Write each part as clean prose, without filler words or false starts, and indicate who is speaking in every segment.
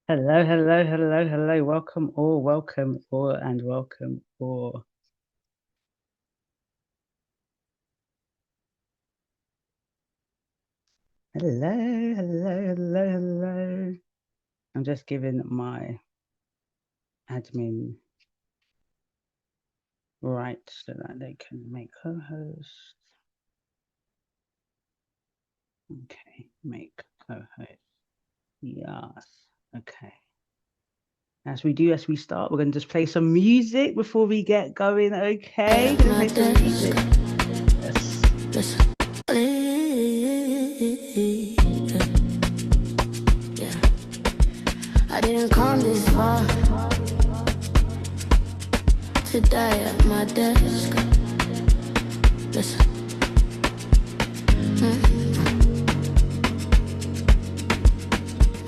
Speaker 1: Hello, hello, hello, hello. Welcome all, and welcome all. Hello, hello, hello, hello. I'm just giving my admin right so that they can make co-host. Okay, make co-host. Yes. Okay. As we start, we're going to just play some music before we get going. Okay, gonna play some music. Yes.
Speaker 2: Listen. Yeah. I didn't come this far to die at my desk. Listen.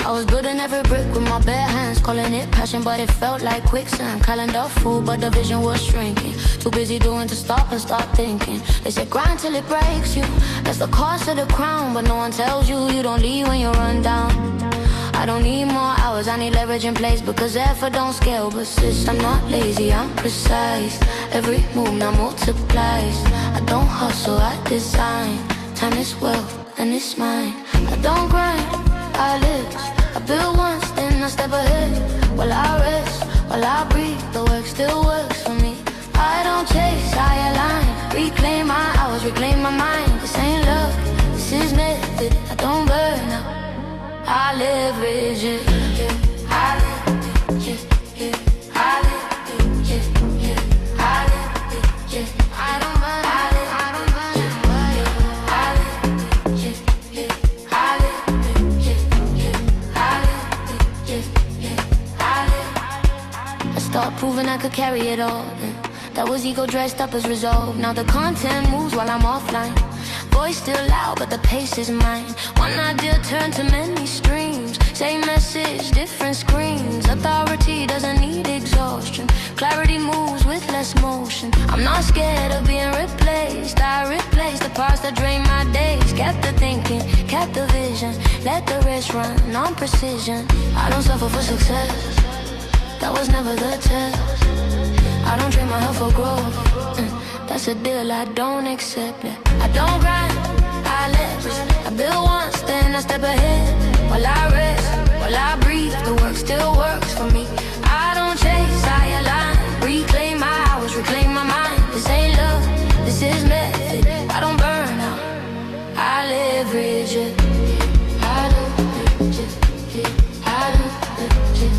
Speaker 2: I was building every brick with my bare hands, calling it passion, but it felt like quicksand. Calendar full, but the vision was shrinking. Too busy doing to stop and start thinking. They say grind till it breaks you. That's the cost of the crown, but no one tells you you don't leave when you run down. I don't need more hours, I need leverage in place, because effort don't scale. But sis, I'm not lazy, I'm precise. Every move now multiplies. I don't hustle, I design. Time is wealth and it's mine. I don't grind, I live. I build once, then I step ahead. While I rest, while I breathe, the work still works for me. I don't chase, I align. Reclaim my hours, reclaim my mind. This ain't love, this is method. I don't burn out, I live rigid. I live rigid. I live rigid. I live rigid. I don't burn out. Start proving I could carry it all. That was ego dressed up as resolve. Now the content moves while I'm offline. Voice still loud, but the pace is mine. One idea turned to many streams. Same message, different screens. Authority doesn't need exhaustion. Clarity moves with less motion. I'm not scared of being replaced. I replace the parts that drain my days. Kept the thinking, kept the vision. Let the rest run on precision. I don't suffer for success, that was never the test. I don't trade my health for growth. That's a deal I don't accept. I don't grind, I leverage. I build once, then I step ahead. While I rest, while I breathe, the work still works for me. I don't chase, I align. Reclaim my hours, reclaim my mind. This ain't love, this is method. I don't burn out, I live rigid. I live rigid. I live rigid.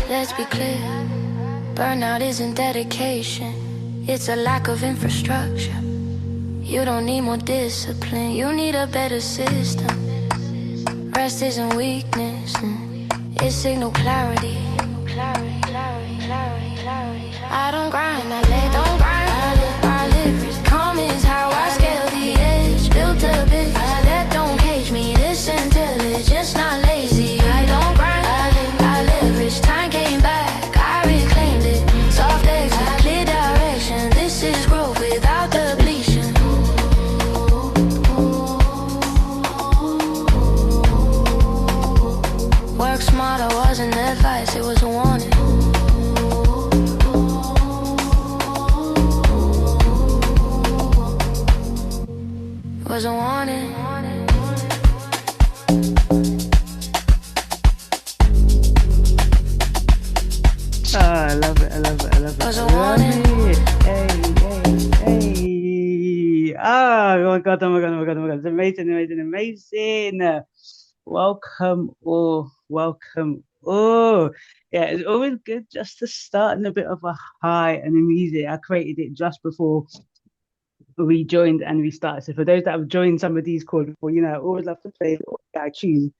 Speaker 2: Let's be clear, burnout isn't dedication, it's a lack of infrastructure. You don't need more discipline, you need a better system. Rest isn't weakness, it's signal clarity. I don't grind, I lay, don't grind, I live. Calm is how I scale the edge. Built a bitch that don't cage me. This intelligence, not lazy. I don't grind, I leverage. Time came back, I reclaimed it. Soft exit, clear direction. This is growth without depletion. Work smarter wasn't advice, it was a warning. Was a warning.
Speaker 1: Oh, I love it, I love it, I love it.
Speaker 2: Was a
Speaker 1: I love
Speaker 2: warning.
Speaker 1: it. Hey. Oh my God, oh my God, oh my God, oh my God. It's amazing, amazing, amazing. Welcome all, welcome all. Yeah, it's always good just to start in a bit of a high and the music. I created it just before we joined and we started. So for those that have joined some of these calls before, I always love to play a tune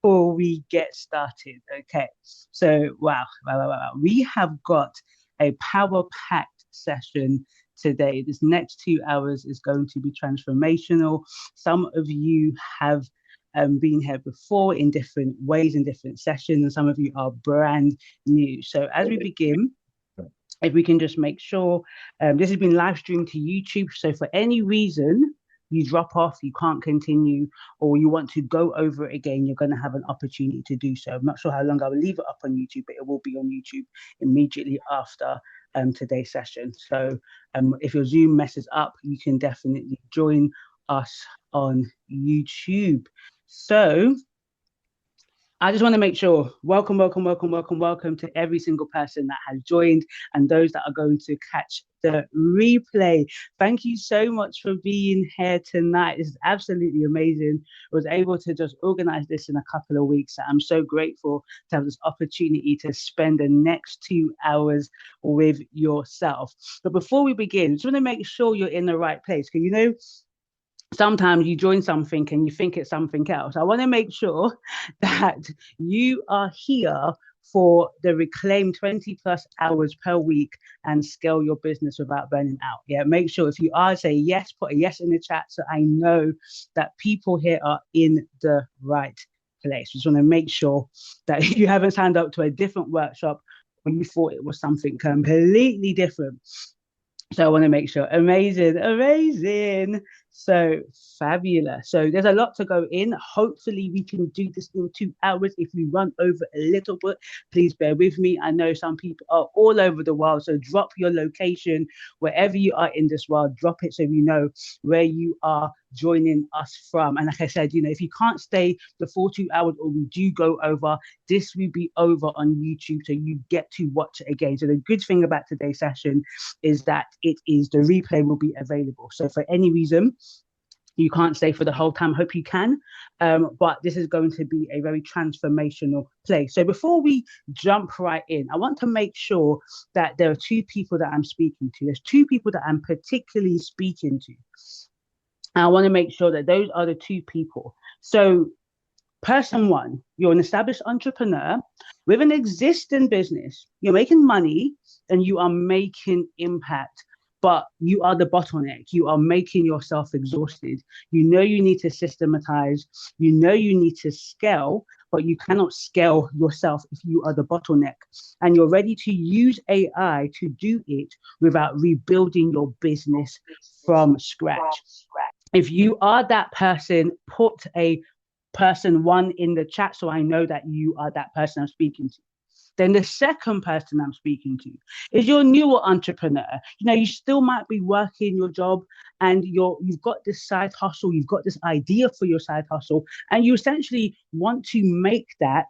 Speaker 1: before we get started. Okay. So wow. We have got a power-packed session today. This next 2 hours is going to be transformational. Some of you have been here before in different ways, in different sessions, and some of you are brand new. So as we begin, if we can just make sure this has been live streamed to YouTube. So for any reason you drop off, you can't continue, or you want to go over it again, you're going to have an opportunity to do so. I'm not sure how long I will leave it up on YouTube, but it will be on YouTube immediately after today's session. So if your Zoom messes up, you can definitely join us on YouTube. So I just want to make sure, welcome to every single person that has joined and those that are going to catch the replay. Thank you so much for being here tonight. This is absolutely amazing. I was able to just organize this in a couple of weeks. I'm so grateful to have this opportunity to spend the next 2 hours with yourself. But before we begin, I just want to make sure you're in the right place. Because, you know, sometimes you join something and you think it's something else. I want to make sure that you are here for the reclaim 20 plus hours per week and scale your business without burning out. Yeah, make sure if you are, say yes, put a yes in the chat so I know that people here are in the right place. Just want to make sure that you haven't signed up to a different workshop when you thought it was something completely different. So I want to make sure. Amazing. So fabulous. So there's a lot to go in. Hopefully we can do this in 2 hours. If we run over a little bit, please bear with me. I know some people are all over the world. So drop your location wherever you are in this world. Drop it so we know where you are joining us from. And like I said, you know, if you can't stay the full 2 hours or we do go over, this will be over on YouTube. So you get to watch it again. So the good thing about today's session is that the replay will be available. So for any reason you can't stay for the whole time, hope you can, but this is going to be a very transformational place. So before we jump right in, I want to make sure that there are two people that I'm speaking to. There's two people that I'm particularly speaking to. And I want to make sure that those are the two people. So person one, you're an established entrepreneur with an existing business. You're making money and you are making impact, but you are the bottleneck. You are making yourself exhausted. You know you need to systematize. You know you need to scale, but you cannot scale yourself if you are the bottleneck. And you're ready to use AI to do it without rebuilding your business from scratch. If you are that person, put a person one in the chat so I know that you are that person I'm speaking to. Then the second person I'm speaking to is your newer entrepreneur. You know, you still might be working your job and you've got this side hustle, you've got this idea for your side hustle, and you essentially want to make that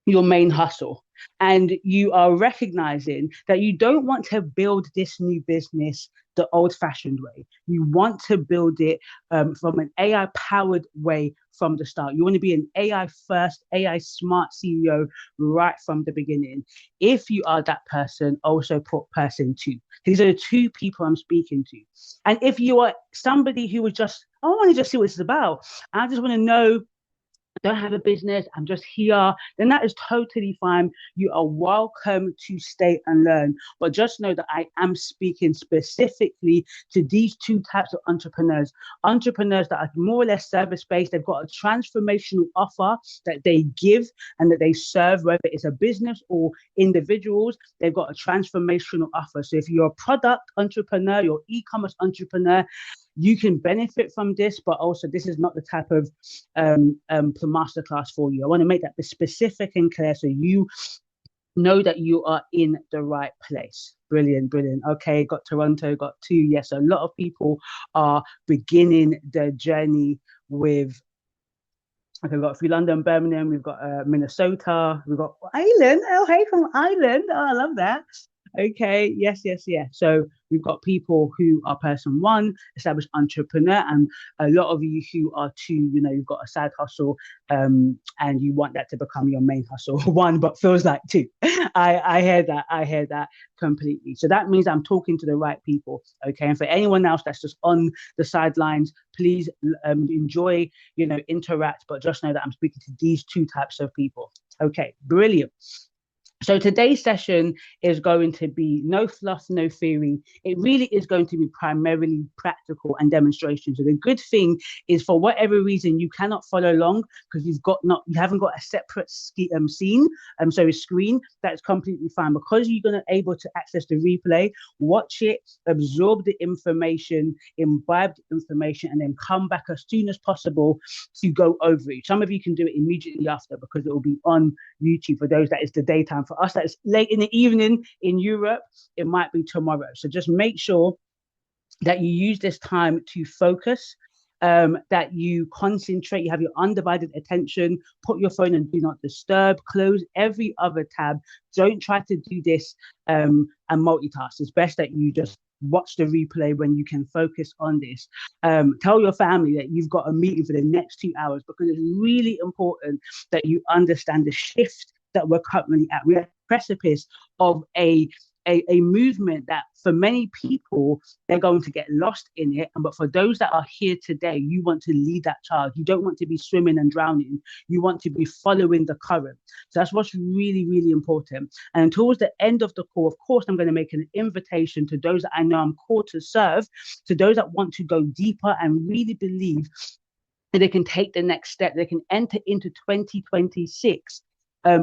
Speaker 1: your main hustle. And you are recognizing that you don't want to build this new business the old-fashioned way. You want to build it from an AI-powered way from the start. You want to be an AI-first, AI-smart CEO right from the beginning. If you are that person, also put person two. These are the two people I'm speaking to. And if you are somebody who was just, I want to just see what this is about. I just want to know, I don't have a business, I'm just here, then that is totally fine. You are welcome to stay and learn. But just know that I am speaking specifically to these two types of entrepreneurs. Entrepreneurs that are more or less service-based. They've got a transformational offer that they give and that they serve, whether it's a business or individuals. They've got a transformational offer. So if you're a product entrepreneur, you're e-commerce entrepreneur, you can benefit from this, but also this is not the type of masterclass for you. I want to make that specific and clear so you know that you are in the right place. Brilliant. Okay, got Toronto, got two. Yes, a lot of people are beginning their journey with. Okay, we've got a few London, Birmingham, we've got Minnesota, we've got Ireland. Oh, hey, from Ireland. Oh, I love that. Okay, yes. So we've got people who are person one, established entrepreneur, and a lot of you who are two, you know, you've got a side hustle and you want that to become your main hustle. One, but feels like two. I hear that completely. So that means I'm talking to the right people. Okay, and for anyone else that's just on the sidelines, please enjoy, you know, interact, but just know that I'm speaking to these two types of people. Okay, brilliant. So today's session is going to be no fluff, no theory. It really is going to be primarily practical and demonstration. So the good thing is, for whatever reason you cannot follow along because you haven't got a separate screen. That's completely fine, because you're going to able to access the replay, watch it, absorb the information, imbibe the information, and then come back as soon as possible to go over it. Some of you can do it immediately after because it will be on YouTube. For those that is the daytime. For us, that's late in the evening in Europe. It might be tomorrow. So just make sure that you use this time to focus, that you concentrate, you have your undivided attention, put your phone on do not disturb, close every other tab. Don't try to do this and multitask. It's best that you just watch the replay when you can focus on this. Tell your family that you've got a meeting for the next 2 hours, because it's really important that you understand the shift that we're currently at. We're at the precipice of a movement that for many people, they're going to get lost in it. But for those that are here today, you want to lead that charge. You don't want to be swimming and drowning. You want to be following the current. So that's what's really, really important. And towards the end of the call, of course, I'm going to make an invitation to those that I know I'm called to serve, to those that want to go deeper and really believe that they can take the next step. They can enter into 2026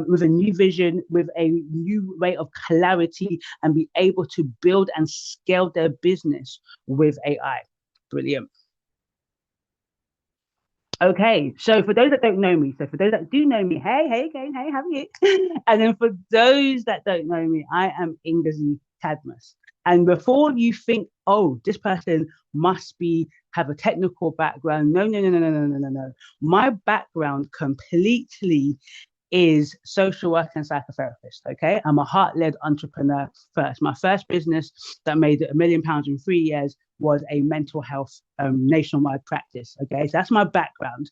Speaker 1: with a new vision, with a new way of clarity, and be able to build and scale their business with AI. Brilliant. Okay, so for those that don't know me, so for those that do know me, hey again, hey, how are you? And then for those that don't know me, I am Ingazi Cadmus. And before you think, oh, this person must have a technical background, no. My background completely is social work and psychotherapist. Okay, I'm a heart-led entrepreneur first. My first business that made £1 million in 3 years was a mental health nationwide practice. Okay, so that's my background.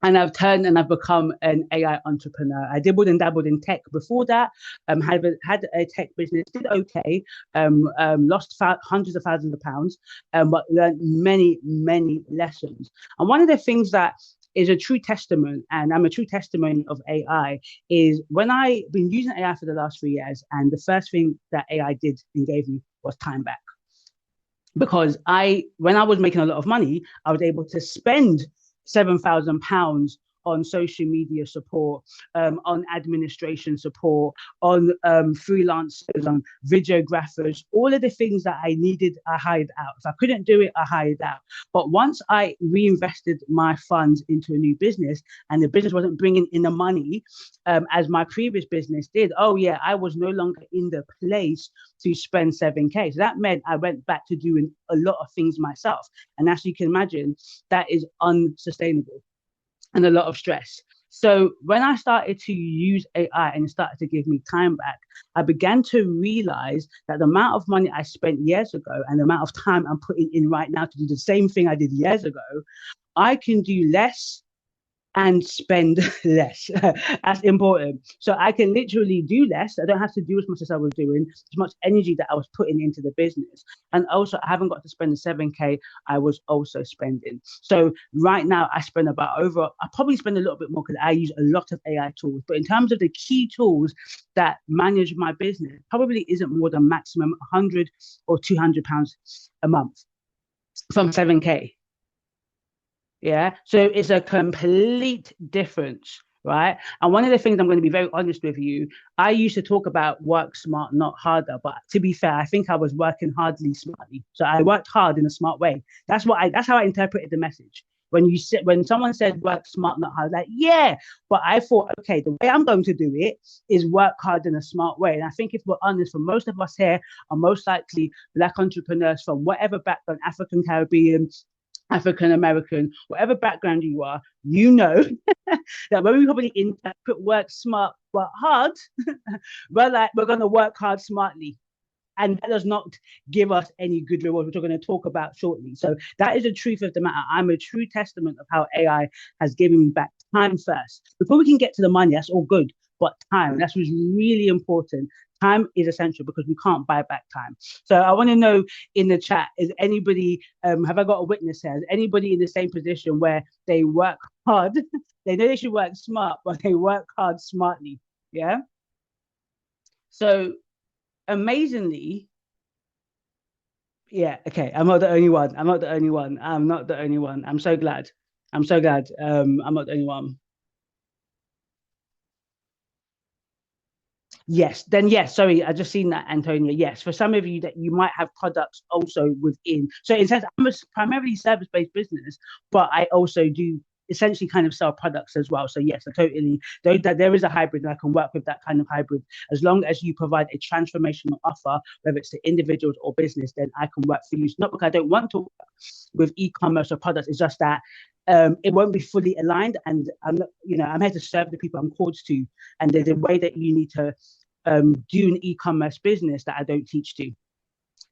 Speaker 1: And I've become an AI entrepreneur. I dabbled and dabbled in tech before that. Had a tech business, did okay. Lost hundreds of thousands of pounds, but learned many lessons. And one of the things that is a true testament, and I'm a true testimony of AI, is when I've been using AI for the last 3 years, and the first thing that AI did and gave me was time back. Because when I was making a lot of money, I was able to spend £7,000 on social media support, on administration support, on freelancers, on videographers, all of the things that I needed, I hired out. If I couldn't do it, I hired out. But once I reinvested my funds into a new business, and the business wasn't bringing in the money as my previous business did, oh yeah, I was no longer in the place to spend 7K. So that meant I went back to doing a lot of things myself. And as you can imagine, that is unsustainable and a lot of stress. So when I started to use AI and it started to give me time back, I began to realize that the amount of money I spent years ago and the amount of time I'm putting in right now to do the same thing I did years ago, I can do less and spend less. That's important. So I can literally do less. I don't have to do as much as I was doing, as much energy that I was putting into the business. And also, I haven't got to spend the 7K I was also spending. So right now, I probably spend a little bit more because I use a lot of AI tools. But in terms of the key tools that manage my business, probably isn't more than maximum 100 or £200 a month from 7K. Yeah. So it's a complete difference, right? And one of the things I'm going to be very honest with you, I used to talk about work smart, not harder. But to be fair, I think I was working hardly smartly. So I worked hard in a smart way. That's how I interpreted the message. When someone said work smart, not hard, like, yeah, but I thought, okay, the way I'm going to do it is work hard in a smart way. And I think if we're honest, for most of us here are most likely Black entrepreneurs from whatever background, African, Caribbean, African American, whatever background you are, you know that when we probably interpret work smart but hard, we're going to work hard smartly. And that does not give us any good rewards, which we're going to talk about shortly. So that is the truth of the matter. I'm a true testament of how AI has given me back time first. Before we can get to the money, that's all good. But time, that's what's really important. Time is essential because we can't buy back time. So I want to know in the chat, is anybody, have I got a witness here? Is anybody in the same position where they work hard? They know they should work smart, but they work hard smartly. Yeah? So amazingly, yeah, okay. I'm not the only one. I'm not the only one. I'm not the only one. I'm so glad. I'm so glad. I'm not the only one. Yes, then yes. Sorry, I just seen that, Antonia. Yes, for some of you that you might have products also within. So in sense, I'm a primarily service-based business, but I also do essentially kind of sell products as well. So yes, I totally though that there is a hybrid, and I can work with that kind of hybrid as long as you provide a transformational offer, whether it's to individuals or business. Then I can work for you. It's not because I don't want to work with e-commerce or products. It's just that it won't be fully aligned, and I'm not, I'm here to serve the people I'm called to, and there's a way that you need to do an e-commerce business that I don't teach to.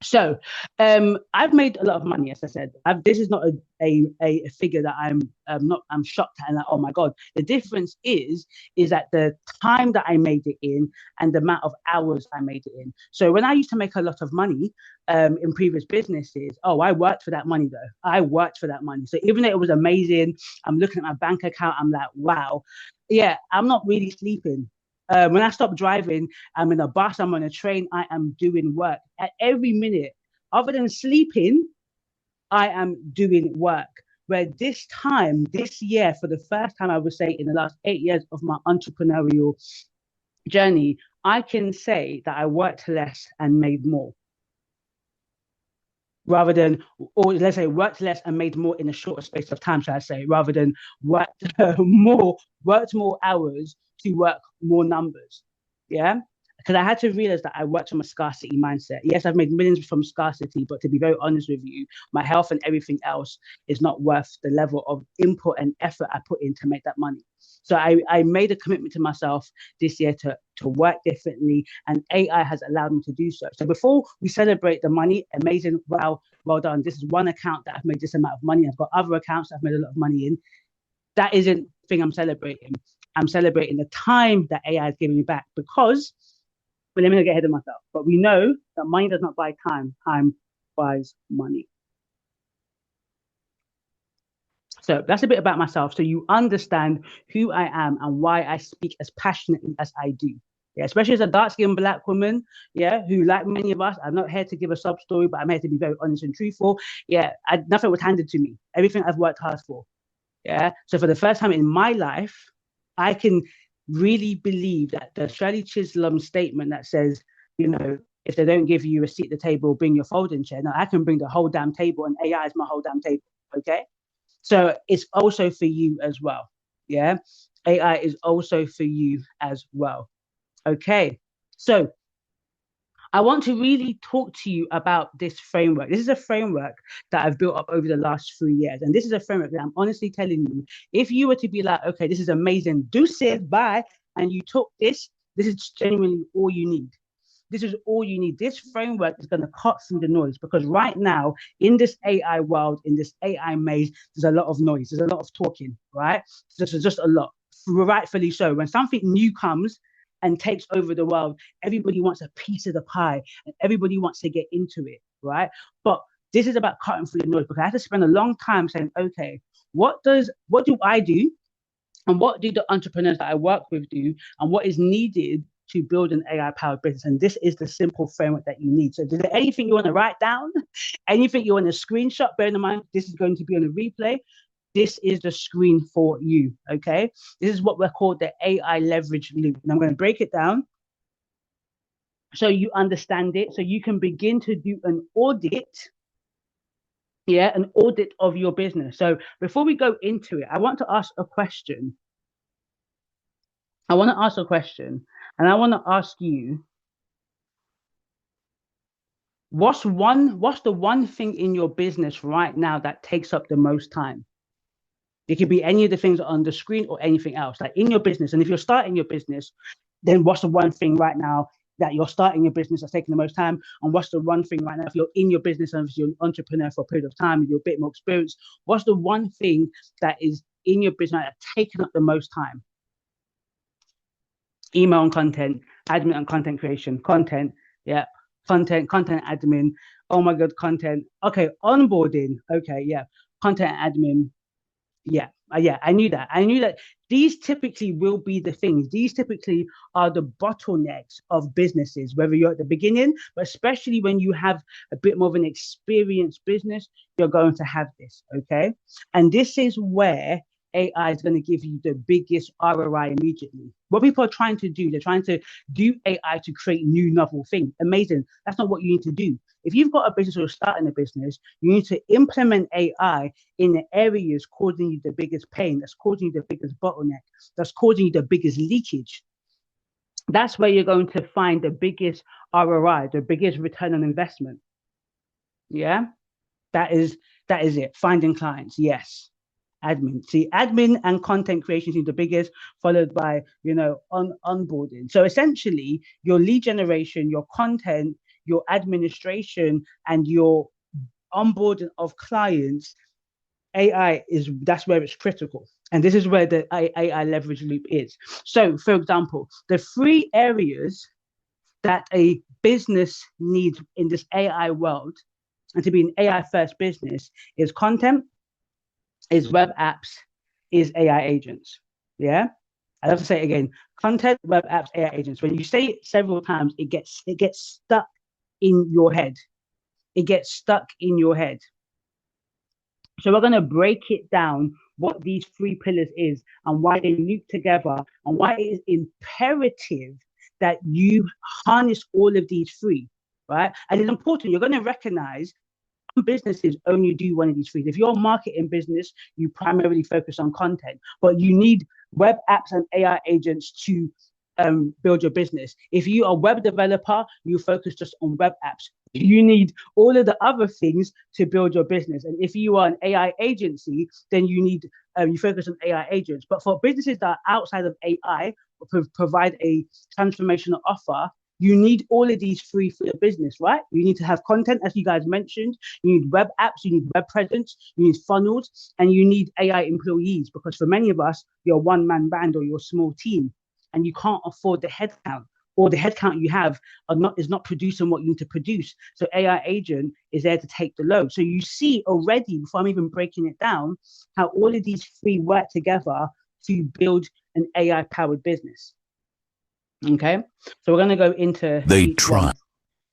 Speaker 1: So I've made a lot of money, as I said. This is not a figure that I'm shocked at and like, oh my god. The difference is that the time that I made it in and the amount of hours I made it in. So when I used to make a lot of money in previous businesses, oh, I worked for that money though. I worked for that money. So even though it was amazing, I'm looking at my bank account, I'm like, wow, yeah, I'm not really sleeping. When I stop driving, I'm in a bus, I'm on a train, I am doing work at every minute. Other than sleeping, I am doing work. Where this time, this year, for the first time, I would say in the last 8 years of my entrepreneurial journey, I can say that I worked less and made more rather than, or let's say worked less and made more in a shorter space of time, shall I say, rather than worked worked more hours to work more numbers. Yeah. Because I had to realize that I worked from a scarcity mindset. Yes, I've made millions from scarcity, but to be very honest with you, my health and everything else is not worth the level of input and effort I put in to make that money. So I made a commitment to myself this year to work differently, and AI has allowed me to do so. So before we celebrate the money, amazing, well done. This is one account that I've made this amount of money. I've got other accounts that I've made a lot of money in. That isn't the thing I'm celebrating. I'm celebrating the time that AI is giving me back because, well, let me not get ahead of myself. But we know that money does not buy time. Time buys money. So that's a bit about myself. So you understand who I am and why I speak as passionately as I do. Yeah, especially as a dark-skinned black woman, yeah, who, like many of us, I'm not here to give a sub story, but I'm here to be very honest and truthful. Yeah, nothing was handed to me. Everything I've worked hard for. Yeah. So for the first time in my life, I can really believe that the Shirley Chisholm statement that says, if they don't give you a seat at the table, bring your folding chair. Now I can bring the whole damn table, and AI is my whole damn table. Okay. So it's also for you as well. Yeah. AI is also for you as well. Okay. So I want to really talk to you about this framework. This is a framework that I've built up over the last 3 years. And this is a framework that I'm honestly telling you, if you were to be like, okay, this is amazing, do it, bye, and you took this is genuinely all you need. This is all you need. This framework is going to cut through the noise because right now, in this AI world, in this AI maze, there's a lot of noise. There's a lot of talking, right? There's just a lot, rightfully so. When something new comes and takes over the world, everybody wants a piece of the pie and everybody wants to get into it, right? But this is about cutting through the noise because I had to spend a long time saying, okay, what do I do? And what do the entrepreneurs that I work with do? And what is needed to build an AI powered business? And this is the simple framework that you need. So, is there anything you want to write down? Anything you want to screenshot? Bear in mind, this is going to be on a replay. This is the screen for you. Okay. This is what we're called the AI leverage loop. And I'm going to break it down so you understand it, so you can begin to do an audit. Yeah, an audit of your business. So before we go into it, I want to ask a question. I want to ask a question, and I want to ask you, what's the one thing in your business right now that takes up the most time? It could be any of the things on the screen or anything else, like in your business. And if you're starting your business, then what's the one thing right now that you're starting your business that's taking the most time? And what's the one thing right now, if you're in your business and if you're an entrepreneur for a period of time, you're a bit more experienced, what's the one thing that is in your business that's taking up the most time? Email and content, admin and content creation, content, yeah, content admin. Oh my god, content. Okay, onboarding. Okay, yeah, content admin. Yeah, Yeah, I knew that. I knew that these typically will be the things. These typically are the bottlenecks of businesses, whether you're at the beginning, but especially when you have a bit more of an experienced business, you're going to have this. Okay. And this is where AI is going to give you the biggest ROI immediately. What people are trying to do, they're trying to do AI to create new novel things. Amazing. That's not what you need to do. If you've got a business or starting a business, you need to implement AI in the areas causing you the biggest pain, that's causing you the biggest bottleneck, that's causing you the biggest leakage. That's where you're going to find the biggest ROI, the biggest return on investment. Yeah, that is it. Finding clients, yes. Admin. See, admin and content creation is the biggest, followed by onboarding. So essentially, your lead generation, your content, your administration, and your onboarding of clients, that's where it's critical. And this is where the AI leverage loop is. So, for example, the three areas that a business needs in this AI world and to be an AI first business is content, is web apps, is AI agents. Yeah. I have to say it again. Content, web apps, AI agents. When you say it several times, it gets stuck in your head. It gets stuck in your head. So we're going to break it down what these three pillars is and why they loop together and why it is imperative that you harness all of these three, right? And it's important. You're going to recognize businesses only do one of these three. If you're a marketing business, you primarily focus on content, but you need web apps and AI agents to build your business. If you are a web developer, you focus just on web apps. You need all of the other things to build your business. And if you are an AI agency, then you focus on AI agents. But for businesses that are outside of AI, provide a transformational offer, you need all of these three for your business, right? You need to have content, as you guys mentioned. You need web apps, you need web presence, you need funnels, and you need AI employees. Because for many of us, you're a one-man band or you're a small team, and you can't afford the headcount, or the headcount you have is not producing what you need to produce. So AI agent is there to take the load. So you see already, before I'm even breaking it down, how all of these three work together to build an AI-powered business. Okay, so we're going to go into each one.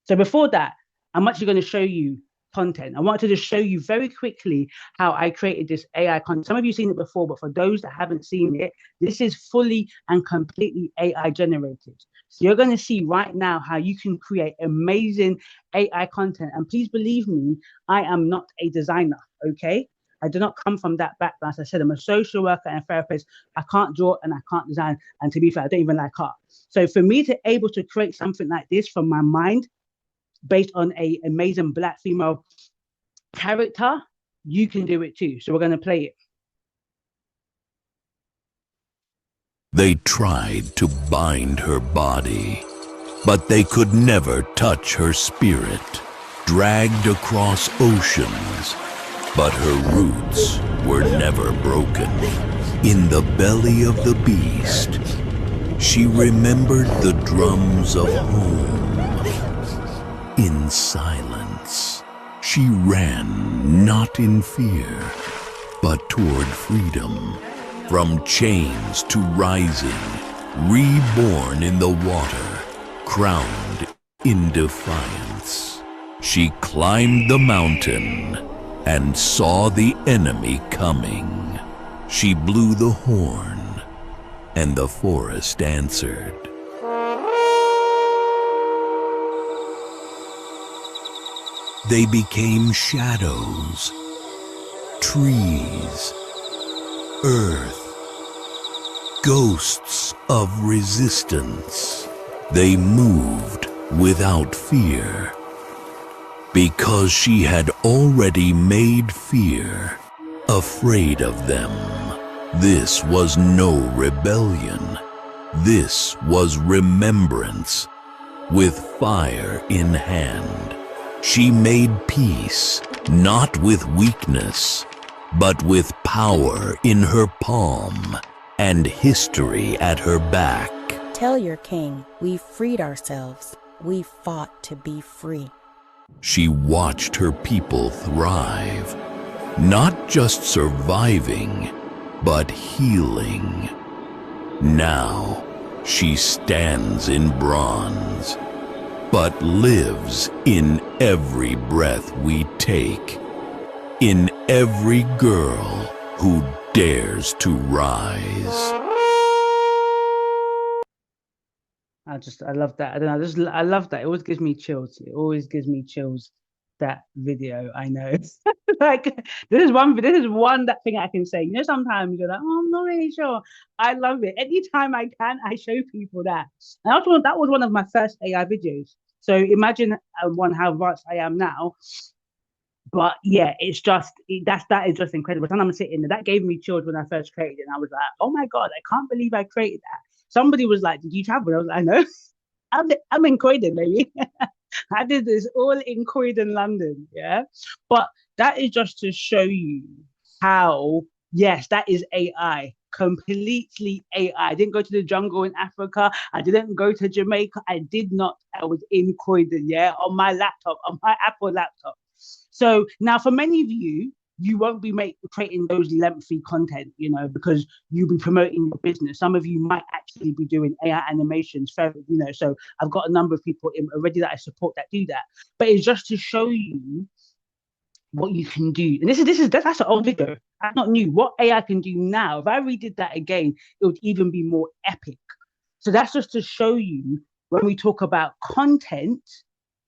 Speaker 1: So before that, I'm actually going to show you content. I wanted to just show you very quickly how I created this AI content. Some of you have seen it before, but for those that haven't seen it, this is fully and completely AI generated. So you're going to see right now how you can create amazing AI content. And please believe me, I am not a designer, okay? I do not come from that background. As I said, I'm a social worker and a therapist. I can't draw and I can't design. And to be fair, I don't even like art. So for me to able to create something like this from my mind, based on an amazing Black female character, you can do it too. So we're going to play it.
Speaker 3: They tried to bind her body, but they could never touch her spirit. Dragged across oceans, but her roots were never broken. In the belly of the beast, she remembered the drums of home. In silence, she ran not in fear, but toward freedom. From chains to rising, reborn in the water, crowned in defiance. She climbed the mountain and saw the enemy coming. She blew the horn, and the forest answered. They became shadows, trees, earth, ghosts of resistance. They moved without fear, because she had already made fear afraid of them. This was no rebellion. This was remembrance. With fire in hand, she made peace, not with weakness, but with power in her palm and history at her back.
Speaker 4: Tell your king, we freed ourselves. We fought to be free.
Speaker 3: She watched her people thrive, not just surviving, but healing. Now she stands in bronze, but lives in every breath we take, in every girl who dares to rise.
Speaker 1: I love that. I don't know. I love that. It always gives me chills. It always gives me chills. That video, I know. Like this is one that thing I can say. You know, sometimes you're like, oh, I'm not really sure. I love it. Anytime I can, I show people that. And that was one of my first AI videos. So imagine one how advanced I am now. But yeah, that is just incredible. And I'm sitting there. That gave me chills when I first created it. And I was like, oh my God, I can't believe I created that. Somebody was like, did you travel? I was like, I know. I'm in Croydon, baby. I did this all in Croydon, London. Yeah. But that is just to show you how, yes, that is AI. Completely AI. I didn't go to the jungle in Africa. I didn't go to Jamaica. I did not. I was in Croydon, yeah, on my laptop, on my Apple laptop. So now for many of you, you won't be creating those lengthy content, you know, because you'll be promoting your business. Some of you might actually be doing AI animations, you know. So I've got a number of people already that I support that do that. But it's just to show you what you can do. And that's an old video. That's not new. What AI can do now, if I redid that again, it would even be more epic. So that's just to show you when we talk about content,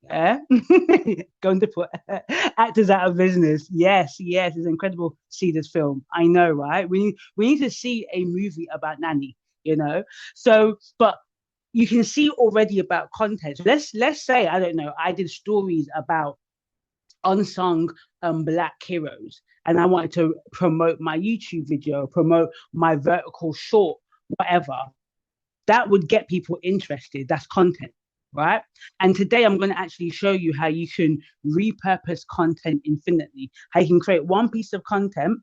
Speaker 1: yeah, going to put actors out of business. Yes, yes, it's incredible to see this film. I know, right? We need to see a movie about Nanny, you know. So, but you can see already about content. So let's say I don't know. I did stories about unsung black heroes, and I wanted to promote my YouTube video, promote my vertical short, whatever. That would get people interested. That's content, right? And today I'm going to actually show you how you can repurpose content infinitely, how you can create one piece of content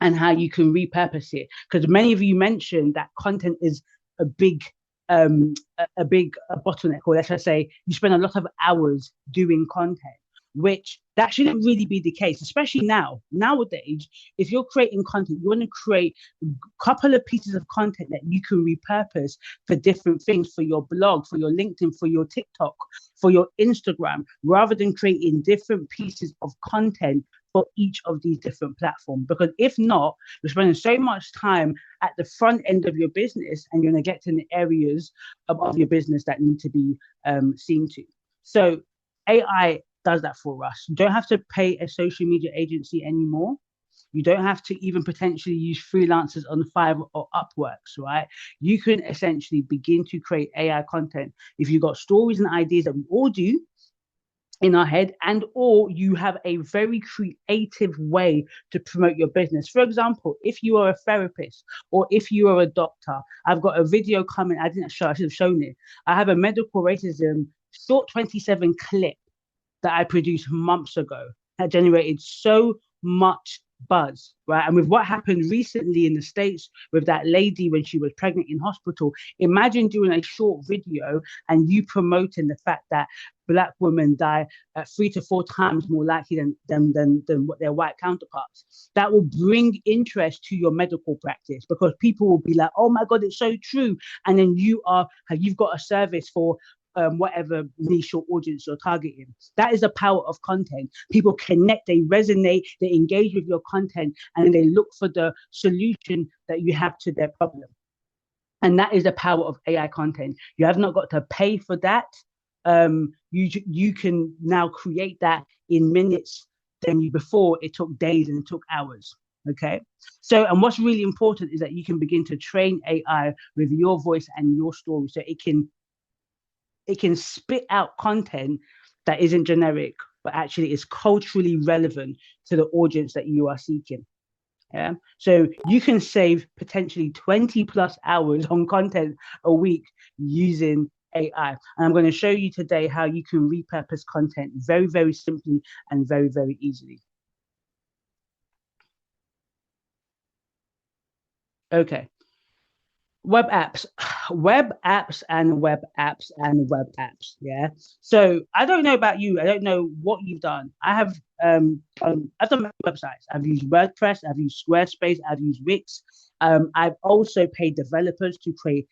Speaker 1: and how you can repurpose it. Because many of you mentioned that content is a big bottleneck, or let's just say you spend a lot of hours doing content, which that shouldn't really be the case, especially nowadays. If you're creating content, you want to create a couple of pieces of content that you can repurpose for different things, for your blog, for your LinkedIn, for your TikTok, for your Instagram, rather than creating different pieces of content for each of these different platforms. Because if not, you're spending so much time at the front end of your business and you're going to get to the areas of your business that need to be seen to. So AI does that for us. You don't have to pay a social media agency anymore. You don't have to even potentially use freelancers on Fiverr or Upworks, right? You can essentially begin to create AI content. If you've got stories and ideas that we all do in our head, and or you have a very creative way to promote your business. For example, if you are a therapist or if you are a doctor, I've got a video coming. I should have shown it. I have a medical racism short 27 clip that I produced months ago that generated so much buzz, right? And with what happened recently in the States with that lady when she was pregnant in hospital, imagine doing a short video and you promoting the fact that Black women die 3 to 4 times more likely than what their white counterparts. That will bring interest to your medical practice because people will be like, oh my God, it's so true. And then you've got a service for whatever niche or audience you're targeting. That is the power of content. People connect, they resonate, they engage with your content, and they look for the solution that you have to their problem. And that is the power of AI content. You have not got to pay for that. You can now create that in minutes than before it took days and it took hours. Okay. So, and what's really important is that you can begin to train AI with your voice and your story so it can spit out content that isn't generic, but actually is culturally relevant to the audience that you are seeking. Yeah. So you can save potentially 20 plus hours on content a week using AI. And I'm going to show you today how you can repurpose content very, very simply and very, very easily. Okay. Web apps, web apps, and web apps, and web apps. Yeah. So I don't know about you. I don't know what you've done. I've done websites. I've used WordPress. I've used Squarespace. I've used Wix. I've also paid developers to create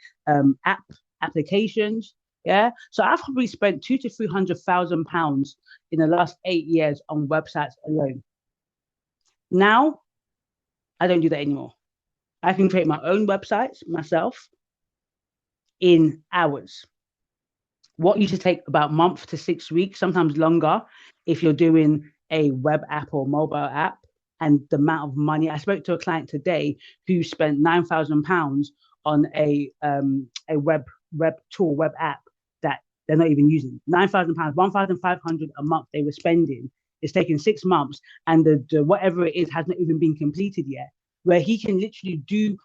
Speaker 1: applications. Yeah. So I've probably spent two to £300,000 in the last 8 years on websites alone. Now I don't do that anymore. I can create my own websites myself in hours. What used to take about a month to 6 weeks, sometimes longer, if you're doing a web app or mobile app, and the amount of money. I spoke to a client today who spent £9,000 on a web tool, web app that they're not even using. £9,000, 1,500 a month they were spending. It's taken 6 months, and the whatever it is has not even been completed yet. Where he can literally do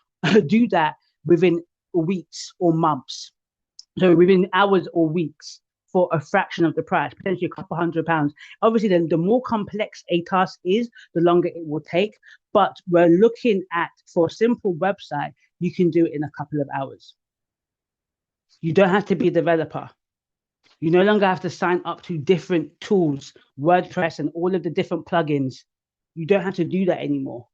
Speaker 1: do that within weeks or months, so within hours or weeks, for a fraction of the price, potentially a couple £100. Obviously, then the more complex a task is, the longer it will take. But we're looking at, for a simple website, you can do it in a couple of hours. You don't have to be a developer. You no longer have to sign up to different tools, WordPress and all of the different plugins. You don't have to do that anymore.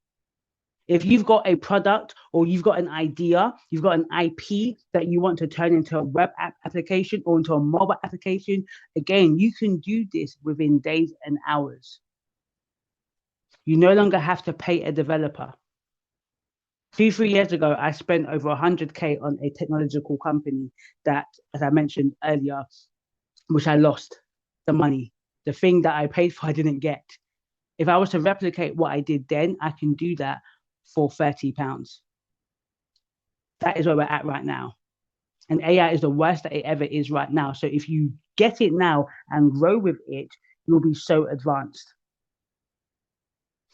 Speaker 1: If you've got a product or you've got an idea, you've got an IP that you want to turn into a web application or into a mobile application, again, you can do this within days and hours. You no longer have to pay a developer. 2-3 years ago, I spent over 100K on a technological company that, as I mentioned earlier, which I lost the money. The thing that I paid for, I didn't get. If I was to replicate what I did then, I can do that for £30. That is where we're at right now. And AI is the worst that it ever is right now. So if you get it now and grow with it, you'll be so advanced.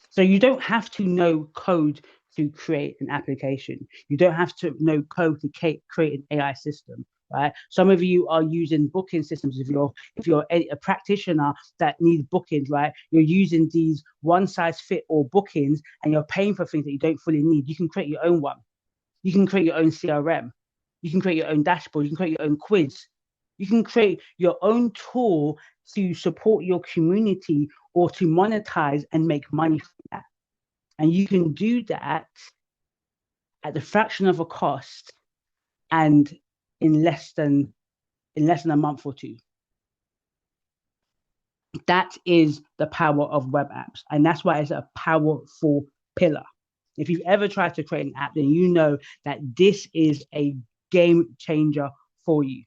Speaker 1: So you don't have to know code to create an application. You don't have to know code to create an AI system, right? Some of you are using booking systems. If you're a practitioner that needs bookings, right? You're using these one size fit all bookings, and you're paying for things that you don't fully need. You can create your own one. You can create your own CRM. You can create your own dashboard. You can create your own quiz. You can create your own tool to support your community or to monetize and make money from that. And you can do that at the fraction of a cost and in less than a month or two. That is the power of web apps. And that's why it's a powerful pillar. If you've ever tried to create an app, then you know that this is a game changer for you.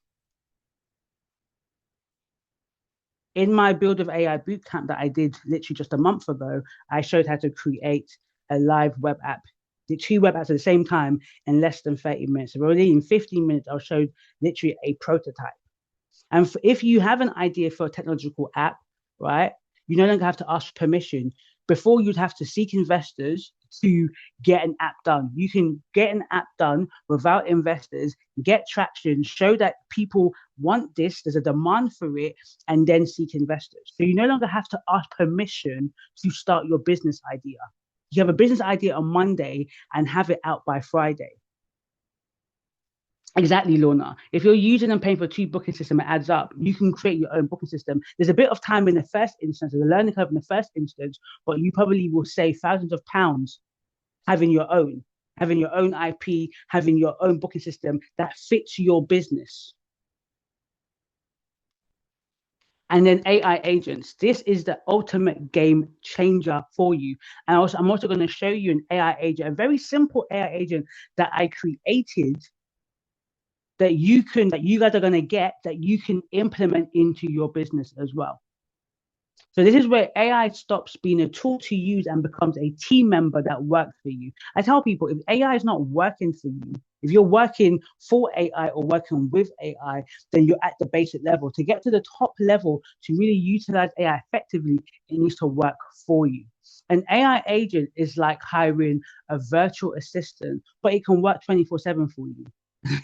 Speaker 1: In my Build of AI bootcamp that I did literally just a month ago, I showed how to create a live web app, the 2 web apps at the same time in less than 30 minutes. So already in 15 minutes, I showed literally a prototype. And if you have an idea for a technological app, right, you no longer have to ask permission. Before, you'd have to seek investors to get an app done. You can get an app done without investors, get traction, show that people want this, there's a demand for it, and then seek investors. So you no longer have to ask permission to start your business idea. You have a business idea on Monday and have it out by Friday. Exactly, Lorna. If you're using and paying for 2 booking system, it adds up. You can create your own booking system. There's a bit of time in the first instance, there's a learning curve in the first instance, but you probably will save thousands of pounds having your own IP, having your own booking system that fits your business. And then AI agents. This is the ultimate game changer for you. And I'm also going to show you an AI agent, a very simple AI agent that I created that you guys are going to get, that you can implement into your business as well. So this is where AI stops being a tool to use and becomes a team member that works for you. I tell people, if AI is not working for you, if you're working for AI or working with AI, then you're at the basic level. To get to the top level, to really utilize AI effectively, it needs to work for you. An AI agent is like hiring a virtual assistant, but it can work 24/7 for you.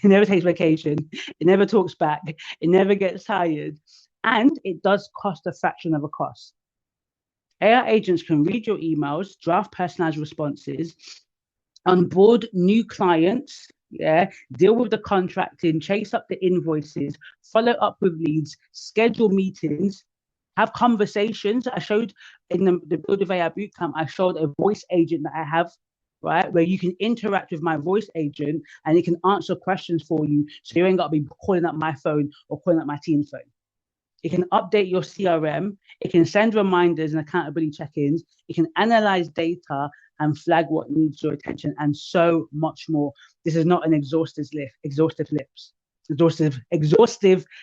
Speaker 1: It never takes vacation. It never talks back. It never gets tired. And it does cost a fraction of a cost. AI agents can read your emails, draft personalized responses, onboard new clients, yeah, deal with the contracting, chase up the invoices, follow up with leads, schedule meetings, have conversations. I showed in the Build of AI bootcamp, I showed a voice agent that I have, right, where you can interact with my voice agent and it can answer questions for you. So you ain't got to be calling up my phone or calling up my team's phone. It can update your CRM. It can send reminders and accountability check-ins. It can analyze data and flag what needs your attention, and so much more. This is not an exhaustive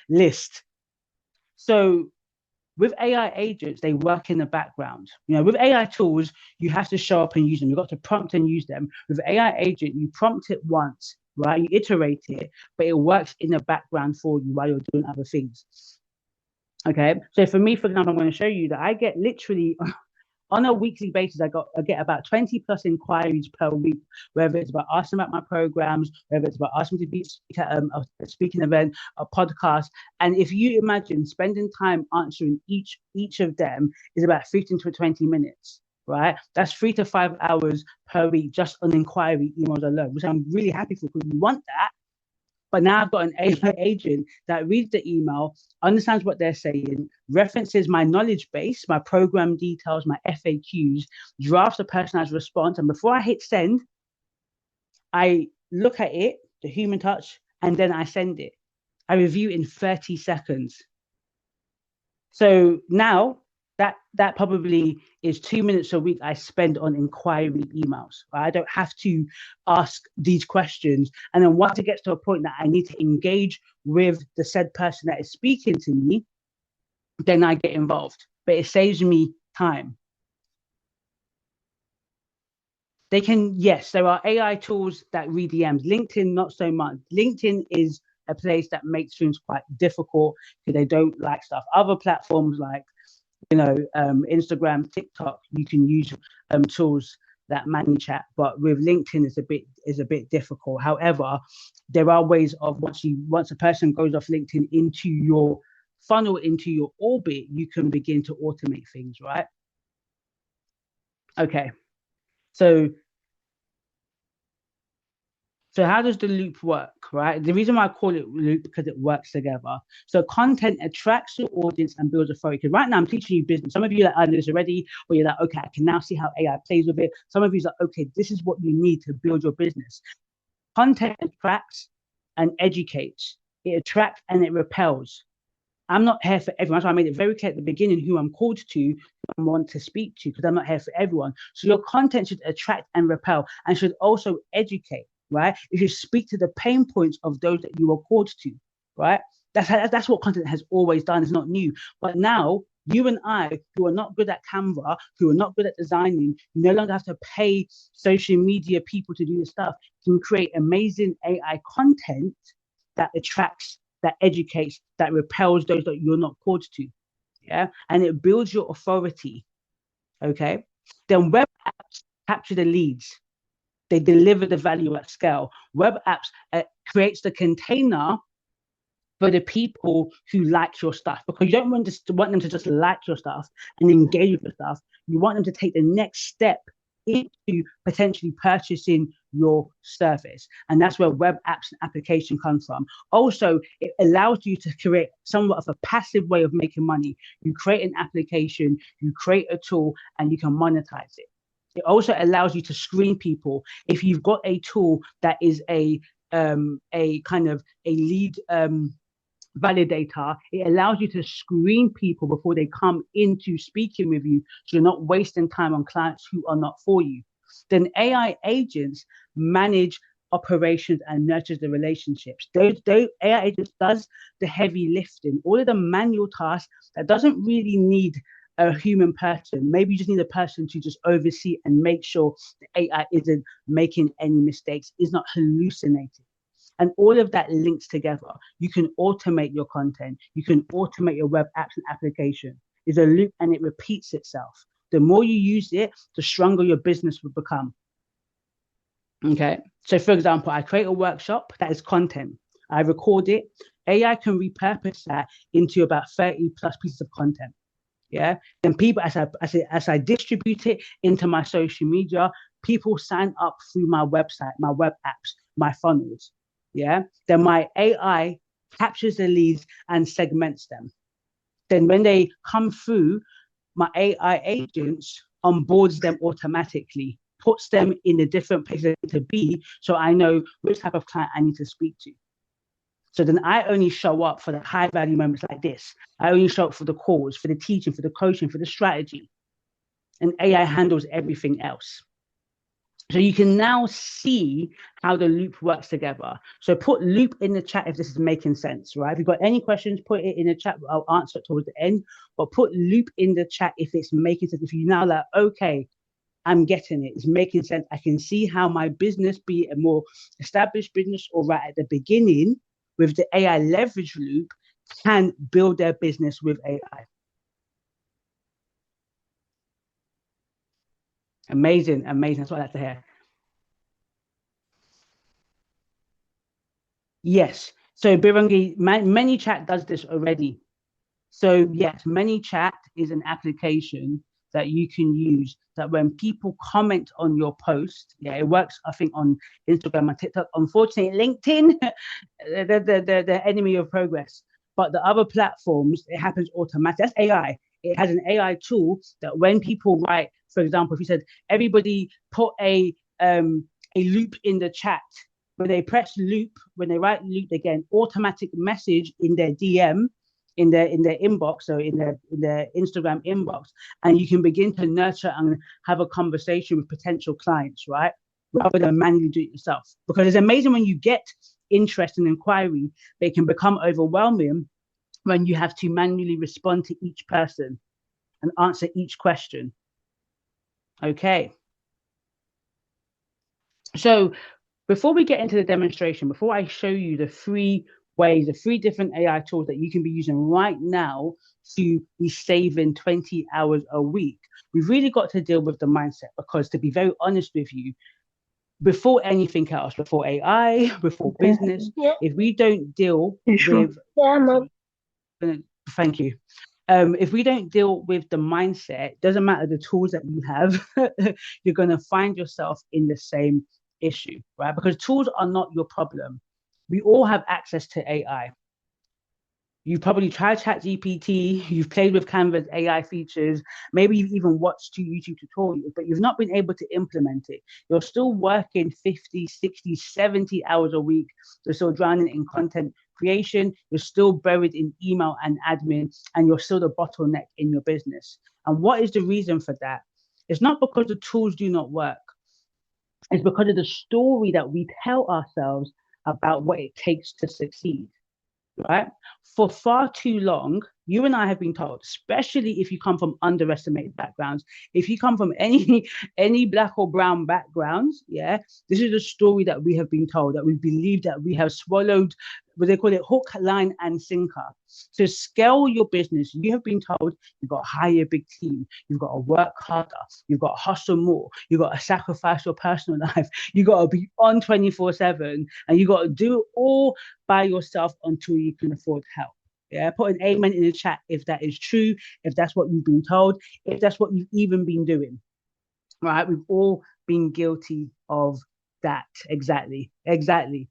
Speaker 1: list. So with AI agents, they work in the background. With AI tools, you have to show up and use them. You've got to prompt and use them. With AI agent, you prompt it once, right? You iterate it, but it works in the background for you while you're doing other things. Okay. So for me, for example, I'm going to show you that I get literally on a weekly basis, I get about 20 plus inquiries per week, whether it's about asking about my programs, whether it's about asking to be at a speaking event, a podcast. And if you imagine spending time answering each of them is about 15 to 20 minutes, right? That's 3 to 5 hours per week just on inquiry emails alone, which I'm really happy for because you want that. But now I've got an AI agent that reads the email, understands what they're saying, references my knowledge base, my program details, my FAQs, drafts a personalized response. And before I hit send, I look at it, the human touch, and then I send it. I review in 30 seconds. So now that probably is 2 minutes a week I spend on inquiry emails. Right? I don't have to ask these questions. And then once it gets to a point that I need to engage with the said person that is speaking to me, then I get involved. But it saves me time. Yes, there are AI tools that read DMs. LinkedIn, not so much. LinkedIn is a place that makes things quite difficult because they don't like stuff. Other platforms like Instagram, TikTok, you can use tools that manage chat, but with LinkedIn is a bit difficult. However, there are ways of once a person goes off LinkedIn into your funnel, into your orbit, you can begin to automate things, right? Okay. So how does the loop work, right? The reason why I call it loop because it works together. So content attracts your audience and builds authority. Because right now I'm teaching you business. Some of you are like, I know this already, or you're like, okay, I can now see how AI plays with it. Some of you are like, okay, this is what you need to build your business. Content attracts and educates. It attracts and it repels. I'm not here for everyone. So I made it very clear at the beginning who I'm called to, who I want to speak to, because I'm not here for everyone. So your content should attract and repel and should also educate, right? It should speak to the pain points of those that you are called to, right? That's what content has always done. It's not new. But now you and I, who are not good at Canva, who are not good at designing, no longer have to pay social media people to do this stuff, can create amazing AI content that attracts, that educates, that repels those that you're not called to. Yeah. And it builds your authority. Okay. Then web apps capture the leads. They deliver the value at scale. Web apps creates the container for the people who like your stuff, because you don't want them to just like your stuff and engage with your stuff. You want them to take the next step into potentially purchasing your service. And that's where web apps and application comes from. Also, it allows you to create somewhat of a passive way of making money. You create an application, you create a tool, and you can monetize it. It also allows you to screen people. If you've got a tool that is a kind of a lead validator, it allows you to screen people before they come into speaking with you, so you're not wasting time on clients who are not for you. Then AI agents manage operations and nurtures the relationships. Those AI agents does the heavy lifting, all of the manual tasks that doesn't really need a human person. Maybe you just need a person to just oversee and make sure the AI isn't making any mistakes, is not hallucinating. And all of that links together. You can automate your content. You can automate your web apps and application. It's a loop and it repeats itself. The more you use it, the stronger your business will become. Okay. So for example, I create a workshop that is content. I record it. AI can repurpose that into about 30 plus pieces of content. Yeah. Then people, as I distribute it into my social media, people sign up through my website, my web apps, my funnels, yeah, then my AI captures the leads and segments them. Then when they come through, my AI agents onboards them automatically, puts them in the different places to be, so I know which type of client I need to speak to. So then I only show up for the high value moments like this. I only show up for the calls, for the teaching, for the coaching, for the strategy. And AI handles everything else. So you can now see how the loop works together. So put loop in the chat if this is making sense, right? If you've got any questions, put it in the chat. I'll answer it towards the end. But put loop in the chat if it's making sense. If you now like, okay, I'm getting it. It's making sense. I can see how my business, be it a more established business or right at the beginning, with the AI leverage loop, can build their business with AI. Amazing, amazing. That's what I like to hear. Yes. So Birangi, ManyChat does this already. So yes, ManyChat is an application that you can use that when people comment on your post, yeah, it works, I think, on Instagram and TikTok. Unfortunately, LinkedIn, the enemy of progress. But the other platforms, it happens automatically. That's AI. It has an AI tool that when people write, for example, if you said everybody put a loop in the chat, when they press loop, when they write loop, they get an automatic message in their DM, in their inbox, so in their Instagram inbox, and you can begin to nurture and have a conversation with potential clients, right? Rather than manually do it yourself. Because it's amazing when you get interest and inquiry, they can become overwhelming when you have to manually respond to each person and answer each question. Okay. So before we get into the demonstration, before I show you the three ways, the three different AI tools that you can be using right now to be saving 20 hours a week, we've really got to deal with the mindset, because to be very honest with you, before anything else, before AI, before business, if we don't deal with, thank you. If we don't deal with the mindset, doesn't matter the tools that you have, you're going to find yourself in the same issue, right? Because tools are not your problem. We all have access to AI. You've probably tried ChatGPT, you've played with Canva's AI features, maybe you've even watched 2 YouTube tutorials, but you've not been able to implement it. You're still working 50, 60, 70 hours a week. You're still drowning in content creation. You're still buried in email and admin, and you're still the bottleneck in your business. And what is the reason for that? It's not because the tools do not work. It's because of the story that we tell ourselves about what it takes to succeed, right? For far too long, you and I have been told, especially if you come from underestimated backgrounds, if you come from any black or brown backgrounds, yeah, this is a story that we have been told, that we believe that we have swallowed, what they call it, hook, line, and sinker. To scale your business, you have been told you've got to hire a big team, you've got to work harder, you've got to hustle more, you've got to sacrifice your personal life, you've got to be on 24/7, and you've got to do it all by yourself until you can afford help. Yeah, put an amen in the chat if that is true, if that's what you've been told, if that's what you've even been doing. Right? We've all been guilty of that. Exactly. Exactly.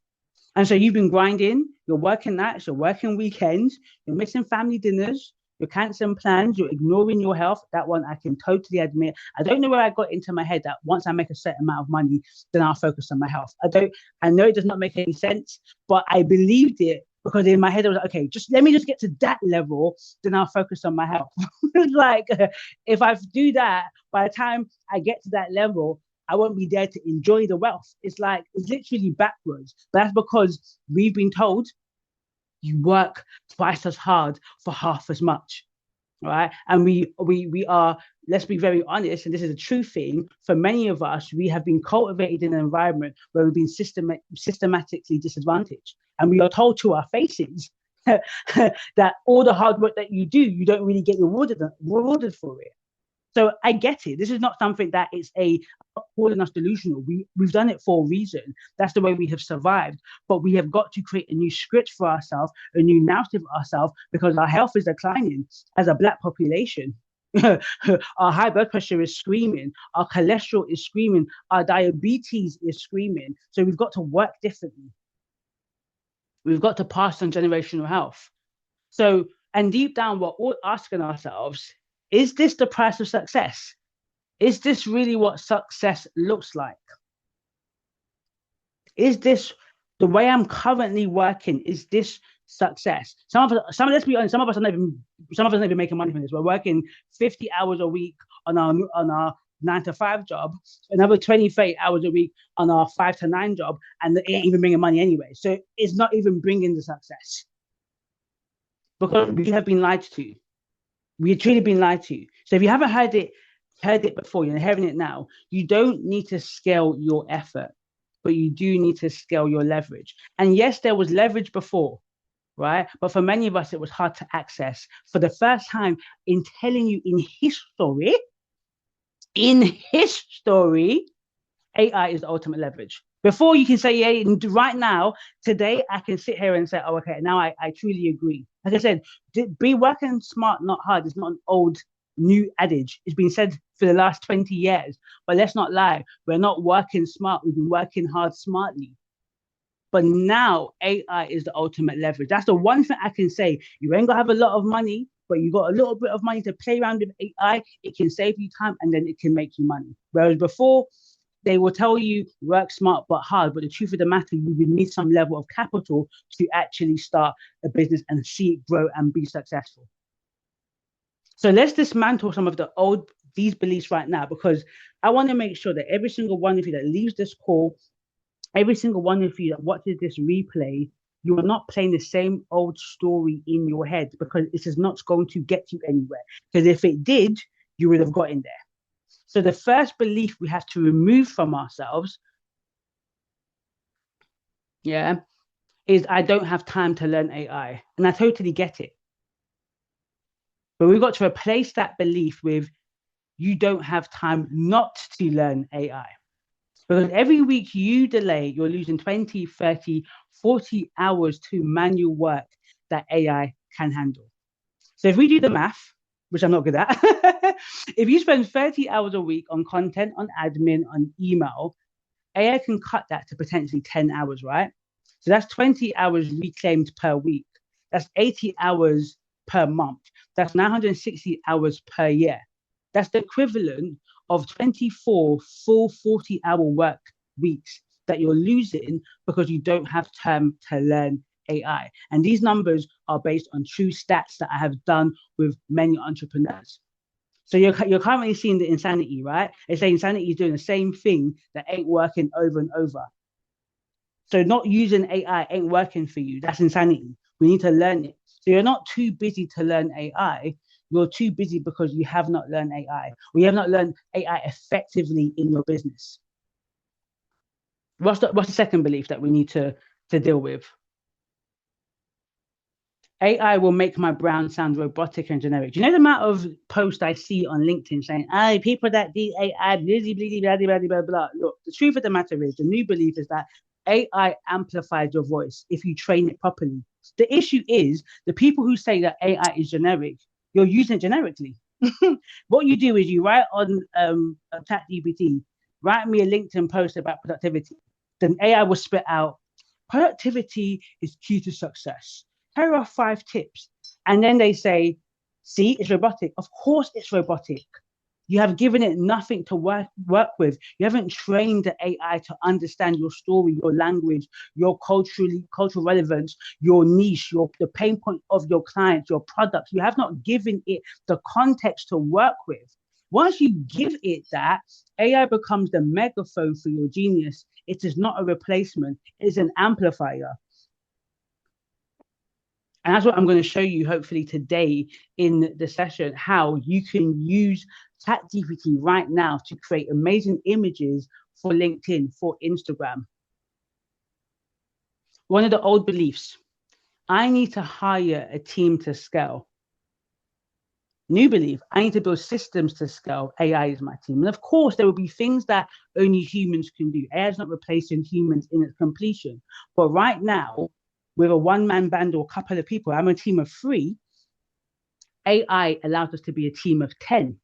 Speaker 1: And so you've been grinding, you're working nights, you're working weekends, you're missing family dinners, you're canceling plans, you're ignoring your health. That one I can totally admit. I don't know where I got into my head that once I make a certain amount of money, then I'll focus on my health. I know it does not make any sense, but I believed it because in my head I was like, okay, just let me just get to that level, then I'll focus on my health. Like if I do that, by the time I get to that level, I won't be there to enjoy the wealth. It's like, it's literally backwards. But that's because we've been told you work twice as hard for half as much, right? And we are, let's be very honest, and this is a true thing, for many of us, we have been cultivated in an environment where we've been systematically disadvantaged. And we are told to our faces that all the hard work that you do, you don't really get rewarded for it. So I get it. This is not something that is calling us delusional. We've done it for a reason. That's the way we have survived. But we have got to create a new script for ourselves, a new narrative for ourselves, because our health is declining as a black population. Our high blood pressure is screaming. Our cholesterol is screaming. Our diabetes is screaming. So we've got to work differently. We've got to pass on generational health. So, and deep down, we're all asking ourselves, is this the price of success? Is this really what success looks like? Is this the way I'm currently working? Is this success? Let's be honest, some of us are not even making money from this. We're working 50 hours a week on our 9 to 5 job, another 20, 30 hours a week on our 5 to 9 job, and it ain't even bringing money anyway. So it's not even bringing the success because we have been lied to. We have truly been lied to. So if you haven't heard it before, you're hearing it now. You don't need to scale your effort, but you do need to scale your leverage. And yes, there was leverage before, right? But for many of us, it was hard to access. For the first time in telling you in history, AI is the ultimate leverage. Before you can say, yeah, right now, today, I can sit here and say, oh, okay, now I truly agree. Like I said, be working smart, not hard. It's not an old new adage. It's been said for the last 20 years. But let's not lie. We're not working smart. We've been working hard smartly. But now AI is the ultimate leverage. That's the one thing I can say. You ain't gonna have a lot of money, but you got a little bit of money to play around with AI. It can save you time and then it can make you money. Whereas before, they will tell you work smart but hard. But the truth of the matter, you would need some level of capital to actually start a business and see it grow and be successful. So let's dismantle some of these beliefs right now, because I want to make sure that every single one of you that leaves this call, every single one of you that watches this replay, you are not playing the same old story in your head, because this is not going to get you anywhere. Because if it did, you would have gotten there. So the first belief we have to remove from ourselves, is I don't have time to learn AI. And I totally get it. But we've got to replace that belief with you don't have time not to learn AI. Because every week you delay, you're losing 20, 30, 40 hours to manual work that AI can handle. So if we do the math, which I'm not good at, if you spend 30 hours a week on content, on admin, on email, AI can cut that to potentially 10 hours, right? So that's 20 hours reclaimed per week. That's 80 hours per month. That's 960 hours per year. That's the equivalent of 24 full 40-hour work weeks that you're losing because you don't have time to learn AI. And these numbers are based on true stats that I have done with many entrepreneurs. So you're currently seeing the insanity, right? It's saying insanity is doing the same thing that ain't working over and over. So not using AI ain't working for you. That's insanity. We need to learn it. So you're not too busy to learn AI. You're too busy because you have not learned AI. Or you have not learned AI effectively in your business. What's the second belief that we need to deal with? AI will make my brand sound robotic and generic. Do you know the amount of posts I see on LinkedIn saying, "Oh, people that do AI, blah, blah, blah, blah, blah." Look, the truth of the matter is, the new belief is that AI amplifies your voice if you train it properly. The issue is the people who say that AI is generic, you're using it generically. What you do is you write on ChatGPT, write me a LinkedIn post about productivity. Then AI will spit out, productivity is key to success. Here are 5 tips. And then they say, see, it's robotic. Of course it's robotic. You have given it nothing to work with. You haven't trained the AI to understand your story, your language, your cultural relevance, your niche, the pain point of your clients, your products. You have not given it the context to work with. Once you give it that, AI becomes the megaphone for your genius. It is not a replacement. It's an amplifier. And that's what I'm going to show you hopefully today in the session, how you can use ChatGPT right now to create amazing images for LinkedIn, for Instagram. One of the old beliefs, I need to hire a team to scale. New belief, I need to build systems to scale. AI is my team. And of course, there will be things that only humans can do. AI is not replacing humans in its completion. But right now, with a one-man band or a couple of people, I'm a team of 3, AI allows us to be a team of 10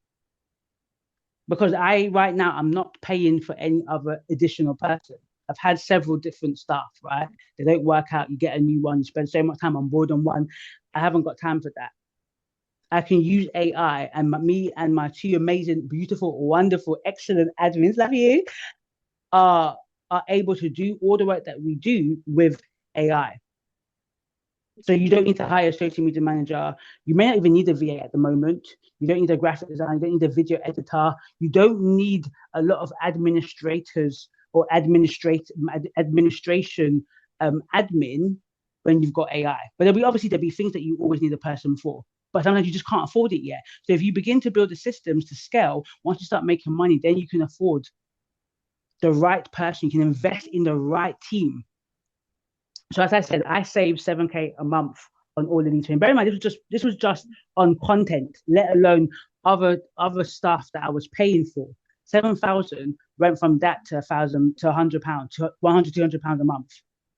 Speaker 1: because right now I'm not paying for any other additional person. I've had several different staff, right? They don't work out. You get a new one. You spend so much time on board on one. I haven't got time for that. I can use AI and me and my two amazing, beautiful, wonderful, excellent admins, love you, are are able to do all the work that we do with AI. So you don't need to hire a social media manager. You may not even need a VA at the moment. You don't need a graphic designer. You don't need a video editor. You don't need a lot of administrators or administration admin when you've got AI. But there'll be things that you always need a person for. But sometimes you just can't afford it yet. So if you begin to build the systems to scale, once you start making money, then you can afford the right person. You can invest in the right team. So as I said, I saved 7K a month on all of these things. Bear in mind, this was just on content, let alone other stuff that I was paying for. 7,000 went from that to 1,000 to £100 to 100, £200 a month.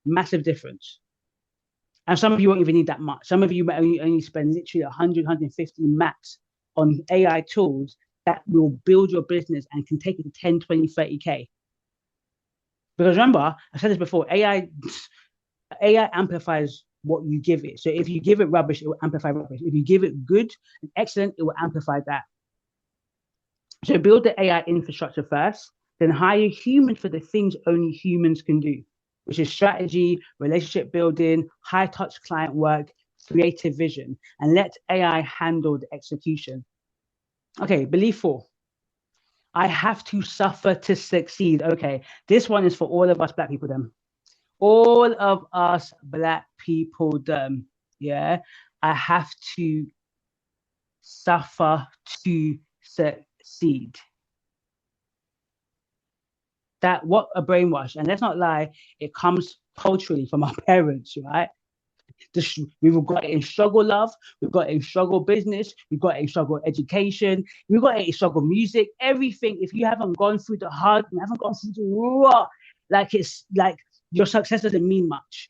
Speaker 1: Massive difference. And some of you won't even need that much. Some of you might only spend literally 100, 150 max on AI tools that will build your business and can take it to 10, 20, 30K. Because remember, I said this before, AI amplifies what you give it. So if you give it rubbish, it will amplify rubbish. If you give it good and excellent, it will amplify that. So build the AI infrastructure first, then hire humans for the things only humans can do, which is strategy, relationship building, high touch client work, creative vision, and let AI handle the execution. Okay, belief 4. I have to suffer to succeed. Okay, this one is for all of us Black people then. All of us Black people then. Yeah, I have to suffer to succeed. That what a brainwash. And let's not lie, it comes culturally from our parents, right? We've got it in struggle love, we've got it in struggle business, we've got it in struggle education, we've got it in struggle music, everything. If you haven't gone through the hard, you haven't gone through the raw, like it's like your success doesn't mean much.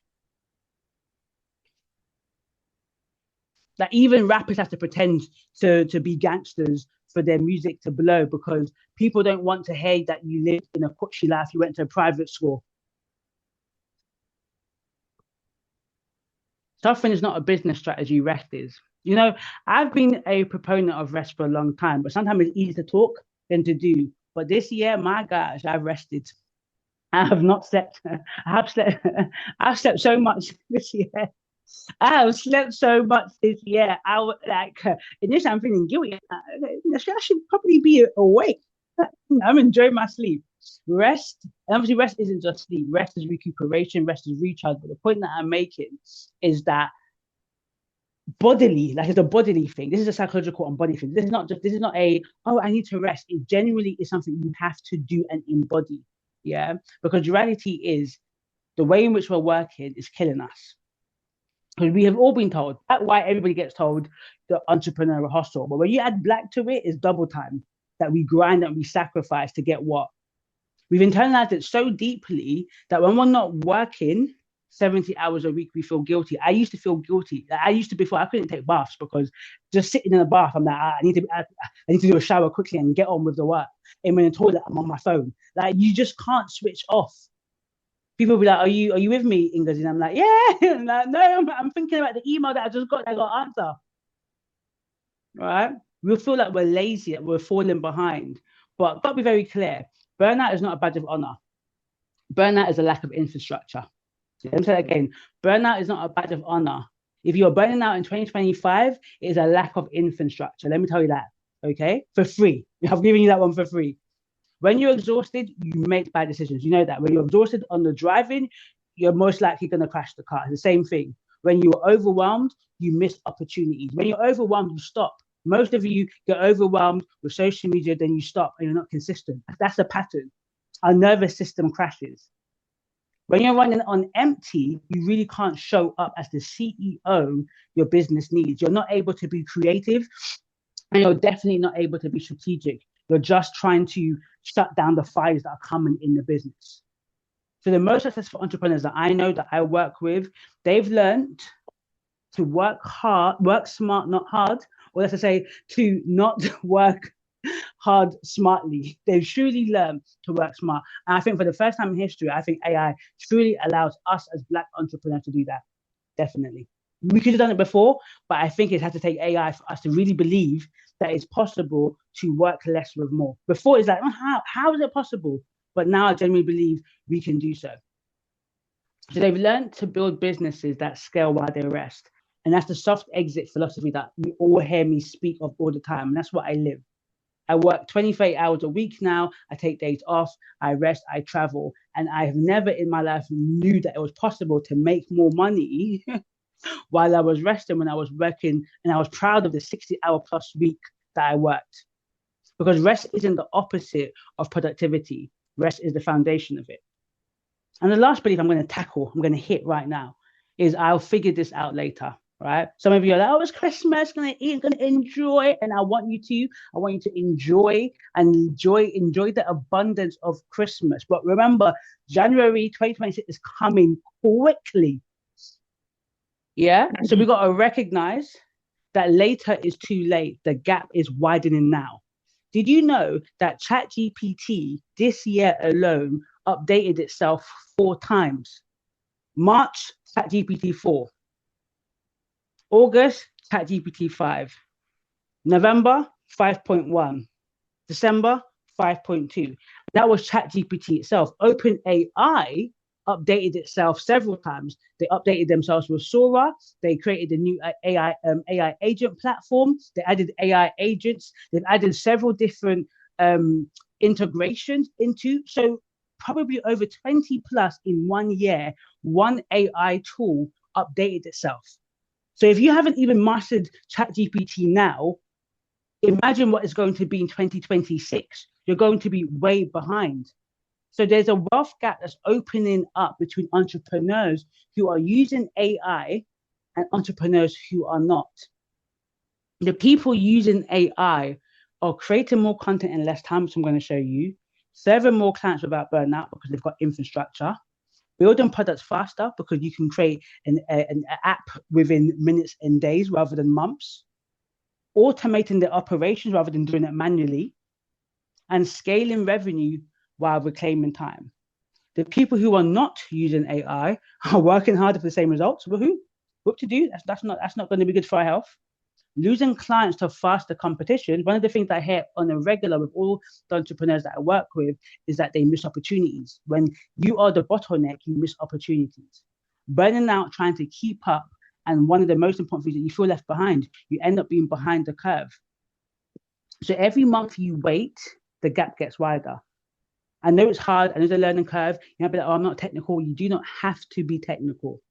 Speaker 1: Like even rappers have to pretend to be gangsters for their music to blow because people don't want to hear that you lived in a cushy life, you went to a private school. Suffering is not a business strategy, rest is. You know, I've been a proponent of rest for a long time, but sometimes it's easier to talk than to do. But this year, my gosh, I've rested. I have not slept. I have slept. I've slept so much this year. I have slept so much this year. I was like, initially, I'm feeling guilty. I should probably be awake. I'm enjoying my sleep. Rest, and obviously, rest isn't just sleep. Rest is recuperation. Rest is recharge. But the point that I'm making is that bodily, like it's a bodily thing. This is a psychological and body thing. This is not just. This is not a I need to rest. It genuinely is something you have to do and embody. Yeah, because reality is the way in which we're working is killing us. Because we have all been told that's why everybody gets told the entrepreneurial hustle. But when you add Black to it, it's double time that we grind and we sacrifice to get what? We've internalized it so deeply that when we're not working 70 hours a week, we feel guilty. I used to feel guilty. I used to before I couldn't take baths because just sitting in a bath, I'm like, I need to do a shower quickly and get on with the work. And in the toilet, I'm on my phone. Like you just can't switch off. People will be like, are you with me, Ingrid? And I'm like, yeah. I'm like, no, I'm thinking about the email that I just got that I got answer. Right? We'll feel like we're lazy, that we're falling behind. But got to be very clear. Burnout is not a badge of honor. Burnout is a lack of infrastructure. Let me say that again. Burnout is not a badge of honor. If you're burning out in 2025, it is a lack of infrastructure. Let me tell you that. Okay? For free. I've given you that one for free. When you're exhausted, you make bad decisions. You know that. When you're exhausted on the driving, you're most likely going to crash the car. It's the same thing. When you're overwhelmed, you miss opportunities. When you're overwhelmed, you stop. Most of you get overwhelmed with social media, then you stop and you're not consistent. That's the pattern. Our nervous system crashes. When you're running on empty, you really can't show up as the CEO your business needs. You're not able to be creative, and you're definitely not able to be strategic. You're just trying to shut down the fires that are coming in the business. So the most successful entrepreneurs that I know that I work with, they've learned to work hard, work smart, not hard, or let's say to not work hard smartly. They've truly learned to work smart. And I think for the first time in history, I think AI truly allows us as Black entrepreneurs to do that. Definitely. We could have done it before, but I think it had to take AI for us to really believe that it's possible to work less with more. Before it's like, oh, how is it possible? But now I genuinely believe we can do so. So they've learned to build businesses that scale while they rest. And that's the soft exit philosophy that you all hear me speak of all the time. And that's what I live. I work 28 hours a week now. I take days off. I rest. I travel. And I have never in my life knew that it was possible to make more money while I was resting when I was working. And I was proud of the 60-hour plus week that I worked. Because rest isn't the opposite of productivity. Rest is the foundation of it. And the last belief I'm going to hit right now, is I'll figure this out later, right? Some of you are like, oh, it's Christmas, going to eat, going to enjoy. And I want you to enjoy the abundance of Christmas. But remember, January 2026 is coming quickly. Yeah. So we got to recognize that later is too late. The gap is widening now. Did you know that ChatGPT this year alone updated itself 4 times? March, ChatGPT 4. August, ChatGPT 5. November, 5.1. December, 5.2. That was ChatGPT itself. OpenAI updated itself several times. They updated themselves with Sora. They created a new AI agent platform. They added AI agents. They've added several different integrations into. So probably over 20 plus in 1 year, one AI tool updated itself. So if you haven't even mastered ChatGPT now, imagine what it's going to be in 2026. You're going to be way behind. So there's a wealth gap that's opening up between entrepreneurs who are using AI and entrepreneurs who are not. The people using AI are creating more content in less time, which I'm going to show you, serving more clients without burnout because they've got infrastructure, building products faster because you can create an app within minutes and days rather than months, automating their operations rather than doing it manually, and scaling revenue while reclaiming time. The people who are not using AI are working harder for the same results. Woohoo! What to do? That's not going to be good for our health. Losing clients to faster competition. One of the things I hear on a regular with all the entrepreneurs that I work with is that they miss opportunities. When you are the bottleneck, you miss opportunities. Burning out, trying to keep up, and one of the most important things that you feel left behind, you end up being behind the curve. So every month you wait, the gap gets wider. I know it's hard. I know the learning curve. You have to be like, oh, I'm not technical. You do not have to be technical.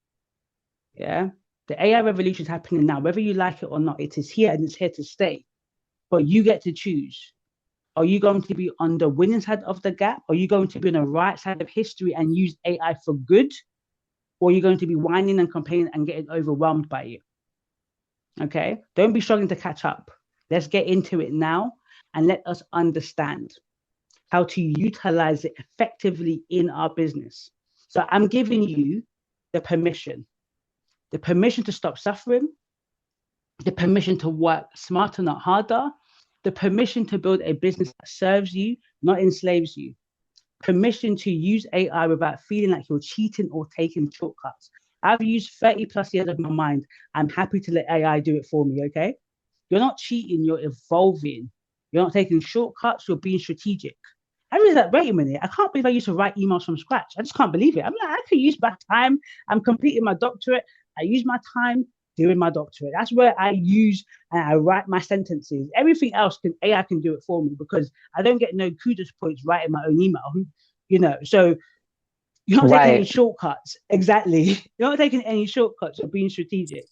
Speaker 1: Yeah. The AI revolution is happening now. Whether you like it or not, it is here and it's here to stay. But you get to choose. Are you going to be on the winning side of the gap? Are you going to be on the right side of history and use AI for good? Or are you going to be whining and complaining and getting overwhelmed by it? Okay. Don't be struggling to catch up. Let's get into it now and let us understand how to utilize it effectively in our business. So I'm giving you the permission to stop suffering, the permission to work smarter, not harder, the permission to build a business that serves you, not enslaves you, permission to use AI without feeling like you're cheating or taking shortcuts. I've used 30 plus years of my mind. I'm happy to let AI do it for me, okay? You're not cheating, you're evolving. You're not taking shortcuts, you're being strategic. I was like, wait a minute, I can't believe I used to write emails from scratch. I just can't believe it. I'm like, I could use my time. I'm completing my doctorate. I use my time doing my doctorate. That's where I use and I write my sentences. Everything else AI can do it for me because I don't get no kudos points writing my own email, so you're not taking any shortcuts. Exactly. You're not taking any shortcuts of being strategic.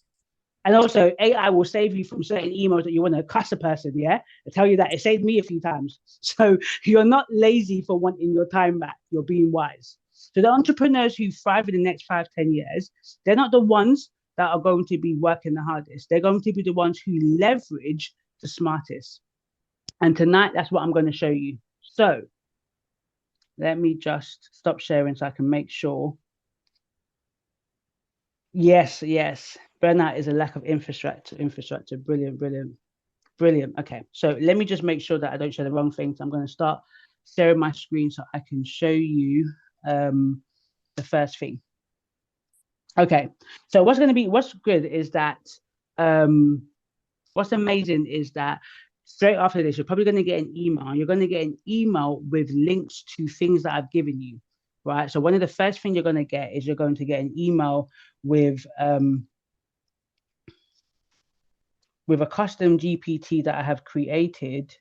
Speaker 1: And also, AI will save you from certain emails that you want to cuss a person, yeah? I tell you that. It saved me a few times. So you're not lazy for wanting your time back. You're being wise. So the entrepreneurs who thrive in the next 5-10 years, they're not the ones that are going to be working the hardest. They're going to be the ones who leverage the smartest. And tonight, that's what I'm going to show you. So let me just stop sharing so I can make sure. Yes. Burnout is a lack of infrastructure. Brilliant. Brilliant. Okay, so let me just make sure that I don't show the wrong thing. So I'm going to start sharing my screen so I can show you the first thing. Okay, so what's good is that what's amazing is that straight after this, you're probably going to get an email. You're going to get an email with links to things that I've given you, right? So one of the first things you're going to get is you're going to get an email with a custom GPT that I have created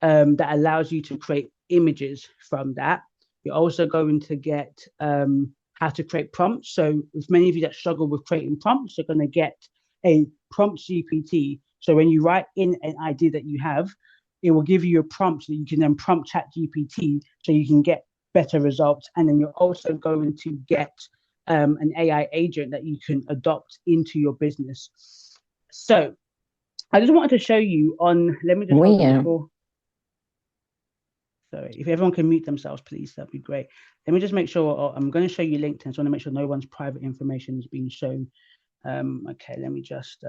Speaker 1: that allows you to create images from that. You're also going to get how to create prompts. So with many of you that struggle with creating prompts, you're going to get a prompt GPT. So when you write in an idea that you have, it will give you a prompt that you can then prompt chat GPT so you can get better results. And then you're also going to get an AI agent that you can adopt into your business. So I just wanted to show you on, let me just hold on before. Sorry, if everyone can mute themselves, please, that'd be great. Let me just make sure, I'm going to show you LinkedIn, so I want to make sure no one's private information is being shown. Okay, let me just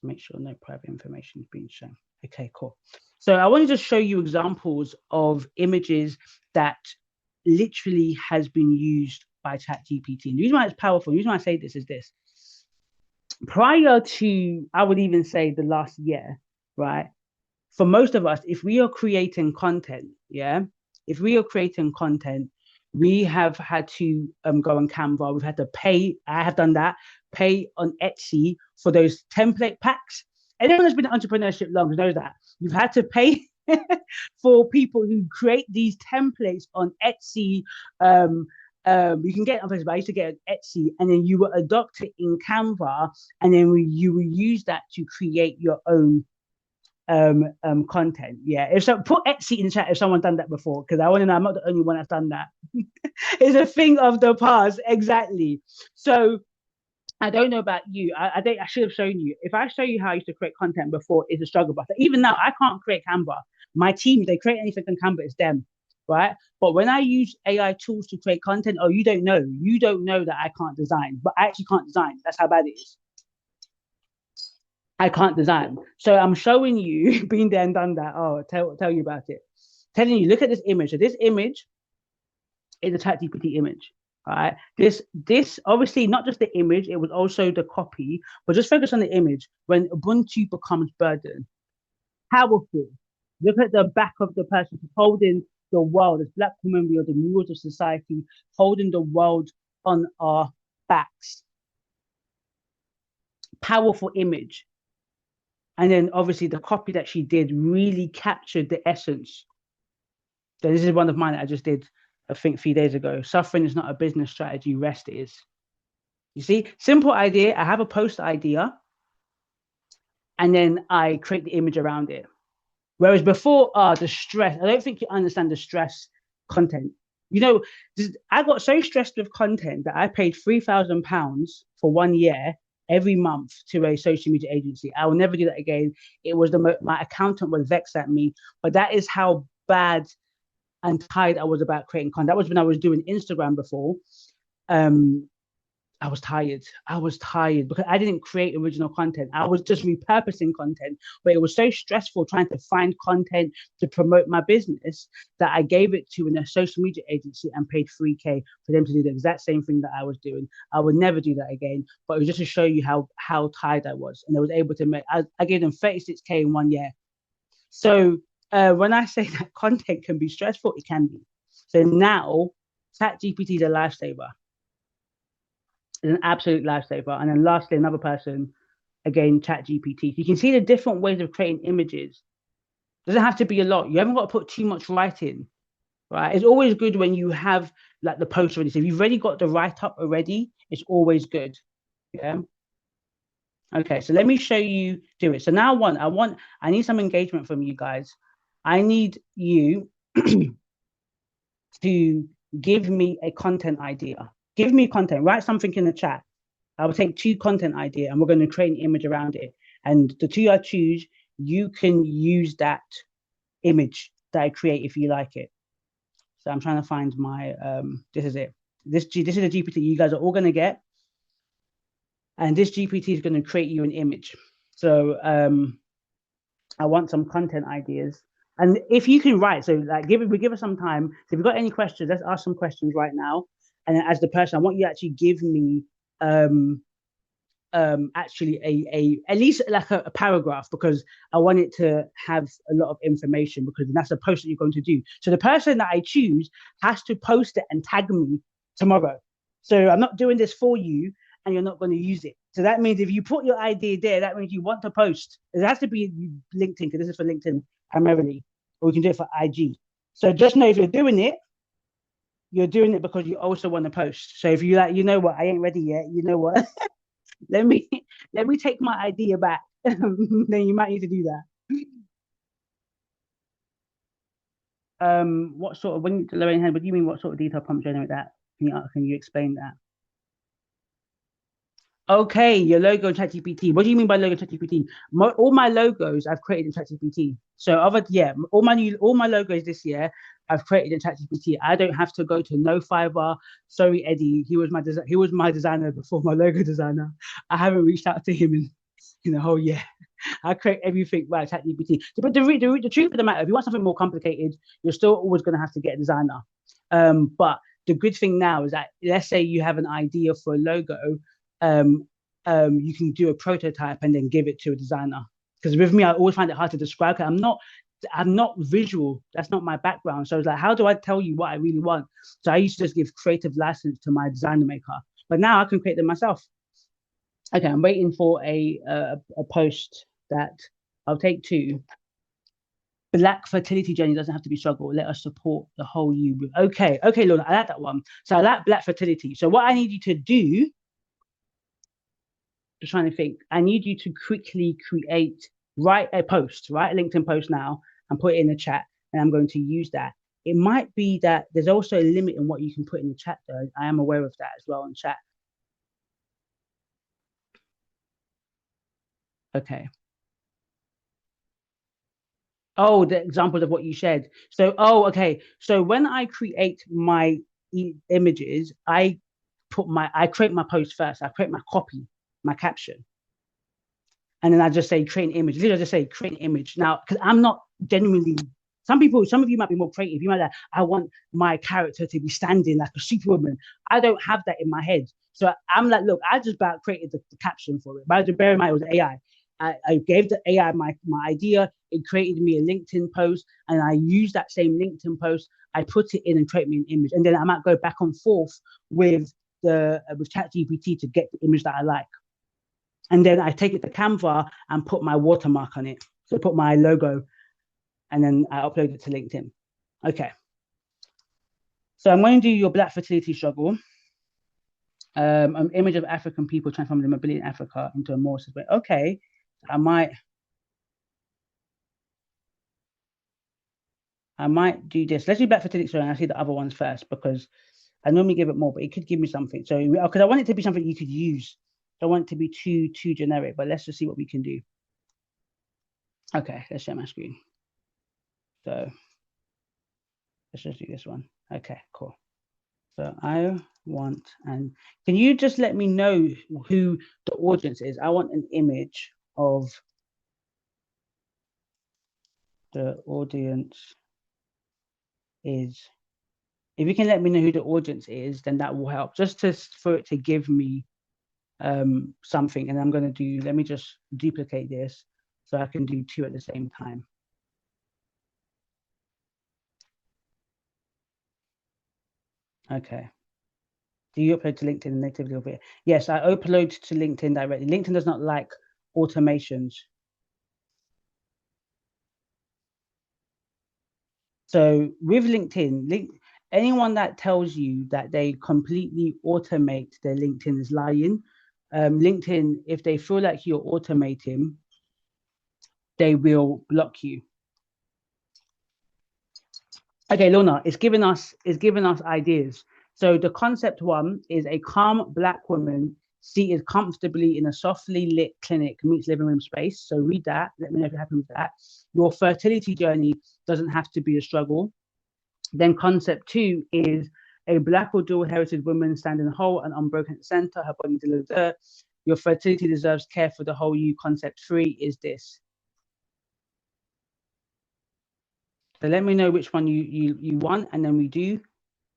Speaker 1: make sure no private information is being shown. Okay, cool. So I wanted to show you examples of images that literally has been used by ChatGPT. The reason why it's powerful, the reason why I say this is this. Prior to, I would even say the last year, right? For most of us, if we are creating content, if we are creating content, we have had to go on Canva. We've had to pay. I have done that. Pay on Etsy for those template packs. Anyone that's been in entrepreneurship long knows that you've had to pay for people who create these templates on Etsy. You can get it on Facebook. I used to get it on Etsy, and then you will adopt it in Canva, and then you will use that to create your own content. Yeah, if so, put Etsy in the chat if someone's done that before, because I want to know I'm not the only one that's done that. It's a thing of the past, exactly. So I don't know about you. I think I should have shown you. If I show you how I used to create content before, it's a struggle. But even now, I can't create Canva. My team, they create anything on Canva, it's them, right? But when I use AI tools to create content, oh, you don't know that I can't design, but I actually can't design. That's how bad it is. I can't design. So I'm showing you, been there and done that. Oh, tell you about it. Telling you, look at this image. So this image is a ChatGPT image. All right. This obviously not just the image, it was also the copy, but just focus on the image. When Ubuntu becomes burden. Powerful. Look at the back of the person holding the world. As Black women, we are the murals of society, holding the world on our backs. Powerful image. And then obviously the copy that she did really captured the essence. So this is one of mine that I just did, I think, a few days ago. Suffering is not a business strategy, rest is. You see, simple idea. I have a post idea, and then I create the image around it. Whereas before, the stress, I don't think you understand the stress content. You know, I got so stressed with content that I paid £3,000 for 1 year every month to a social media agency. I will never do that again. It was my accountant was vexed at me, but that is how bad and tired I was about creating content. That was when I was doing Instagram before. I was tired because I didn't create original content. I was just repurposing content, but it was so stressful trying to find content to promote my business that I gave it to a social media agency and paid 3K for them to do the exact same thing that I was doing. I would never do that again, but it was just to show you how tired I was. And I was able to I gave them 36K in 1 year. So when I say that content can be stressful, it can be. So now ChatGPT is a lifesaver. It's an absolute lifesaver. And then lastly, another person, again, ChatGPT. You can see the different ways of creating images. It doesn't have to be a lot. You haven't got to put too much writing, right? It's always good when you have like the post already. So if you've already got the write-up already, it's always good. Yeah. Okay, so let me show you do it. So now I need some engagement from you guys. I need you to give me a content idea. Give me content. Write something in the chat. I will take 2 content idea and we're going to create an image around it. And the 2 I choose, you can use that image that I create if you like it. So I'm trying to find my, this is it. This is a GPT you guys are all going to get. And this GPT is going to create you an image. So I want some content ideas. And if you can write, so like give us some time. So if you've got any questions, let's ask some questions right now. And then as the person, I want you to actually give me um actually a at least like a paragraph, because I want it to have a lot of information, because that's a post that you're going to do. So the person that I choose has to post it and tag me tomorrow. So I'm not doing this for you and you're not going to use it. So that means if you put your idea there, that means you want to post. It has to be LinkedIn, because this is for LinkedIn primarily, or we can do it for IG. So just know if you're doing it because you also want to post. So if you like, you know what, I ain't ready yet. You know what? let me let me take my idea back. Then you might need to do that. What sort of, when Lorraine had, what do you mean? What sort of detail prompt generate that? Can you explain that? Okay, your logo in ChatGPT. What do you mean by logo in ChatGPT? All my logos I've created in ChatGPT. So all my logos this year I've created in ChatGPT. I don't have to go to no fiber. Sorry, Eddie. He was my designer before, my logo designer. I haven't reached out to him in a whole year. I create everything by ChatGPT. But the truth of the matter, if you want something more complicated, you're still always going to have to get a designer. But the good thing now is that, let's say you have an idea for a logo, um, you can do a prototype and then give it to a designer. Because with me, I always find it hard to describe. I'm not visual. That's not my background. So it's like, how do I tell you what I really want? So I used to just give creative license to my designer maker. But now I can create them myself. Okay, I'm waiting for a post that I'll take two. Black fertility journey doesn't have to be struggle. Let us support the whole you. Okay, Lorna, I like that one. So I like black fertility. So what I need you to do, just trying to think, I need you to quickly write a post, write a LinkedIn post now and put it in the chat. And I'm going to use that. It might be that there's also a limit in what you can put in the chat, though. I am aware of that as well in chat. Okay. Oh, the examples of what you shared. So, okay. So when I create my images, I create my post first. I create my copy, my caption, and then I just say create an image. Literally, I just say create an image. Now, because I'm not genuinely. Some of you might be more creative. You might like, I want my character to be standing like a superwoman. I don't have that in my head. So I'm like, look, I just about created the caption for it. But bear in mind, it was AI. I gave the AI my idea. It created me a LinkedIn post, and I used that same LinkedIn post. I put it in and create me an image, and then I might go back and forth with with ChatGPT to get the image that I like, and then I take it to Canva and put my watermark on it. So I put my logo, and then I upload it to LinkedIn. Okay. So I'm going to do your Black fertility struggle. An image of African people transforming the mobility in Africa into a more sustainable. Okay, I might do this. Let's do Black fertility story, and I'll see the other ones first, because I normally give it more, but it could give me something. So because I want it to be something you could use. I don't want it to be too generic, but let's just see what we can do. Okay, let's share my screen. So let's just do this one. Okay, cool. So I want, and can you just let me know who the audience is? I want an image of the audience is. If you can let me know who the audience is, then that will help. Just for it to give me something. And I'm going to do, let me just duplicate this so I can do two at the same time. Okay. Do you upload to LinkedIn natively over here? Yes, I upload to LinkedIn directly. LinkedIn does not like automations. So with LinkedIn, anyone that tells you that they completely automate their LinkedIn is lying. LinkedIn, if they feel like you're automating, they will block you. Okay, Lorna, it's given us ideas. So the concept one is a calm black woman seated comfortably in a softly lit clinic meets living room space. So read that. Let me know if you're happy with that. Your fertility journey doesn't have to be a struggle. Then concept two is a black or dual heritage woman standing whole and unbroken at the center, her body delivers. Your fertility deserves care for the whole you. Concept 3 is this. So let me know which one you want, and then we do,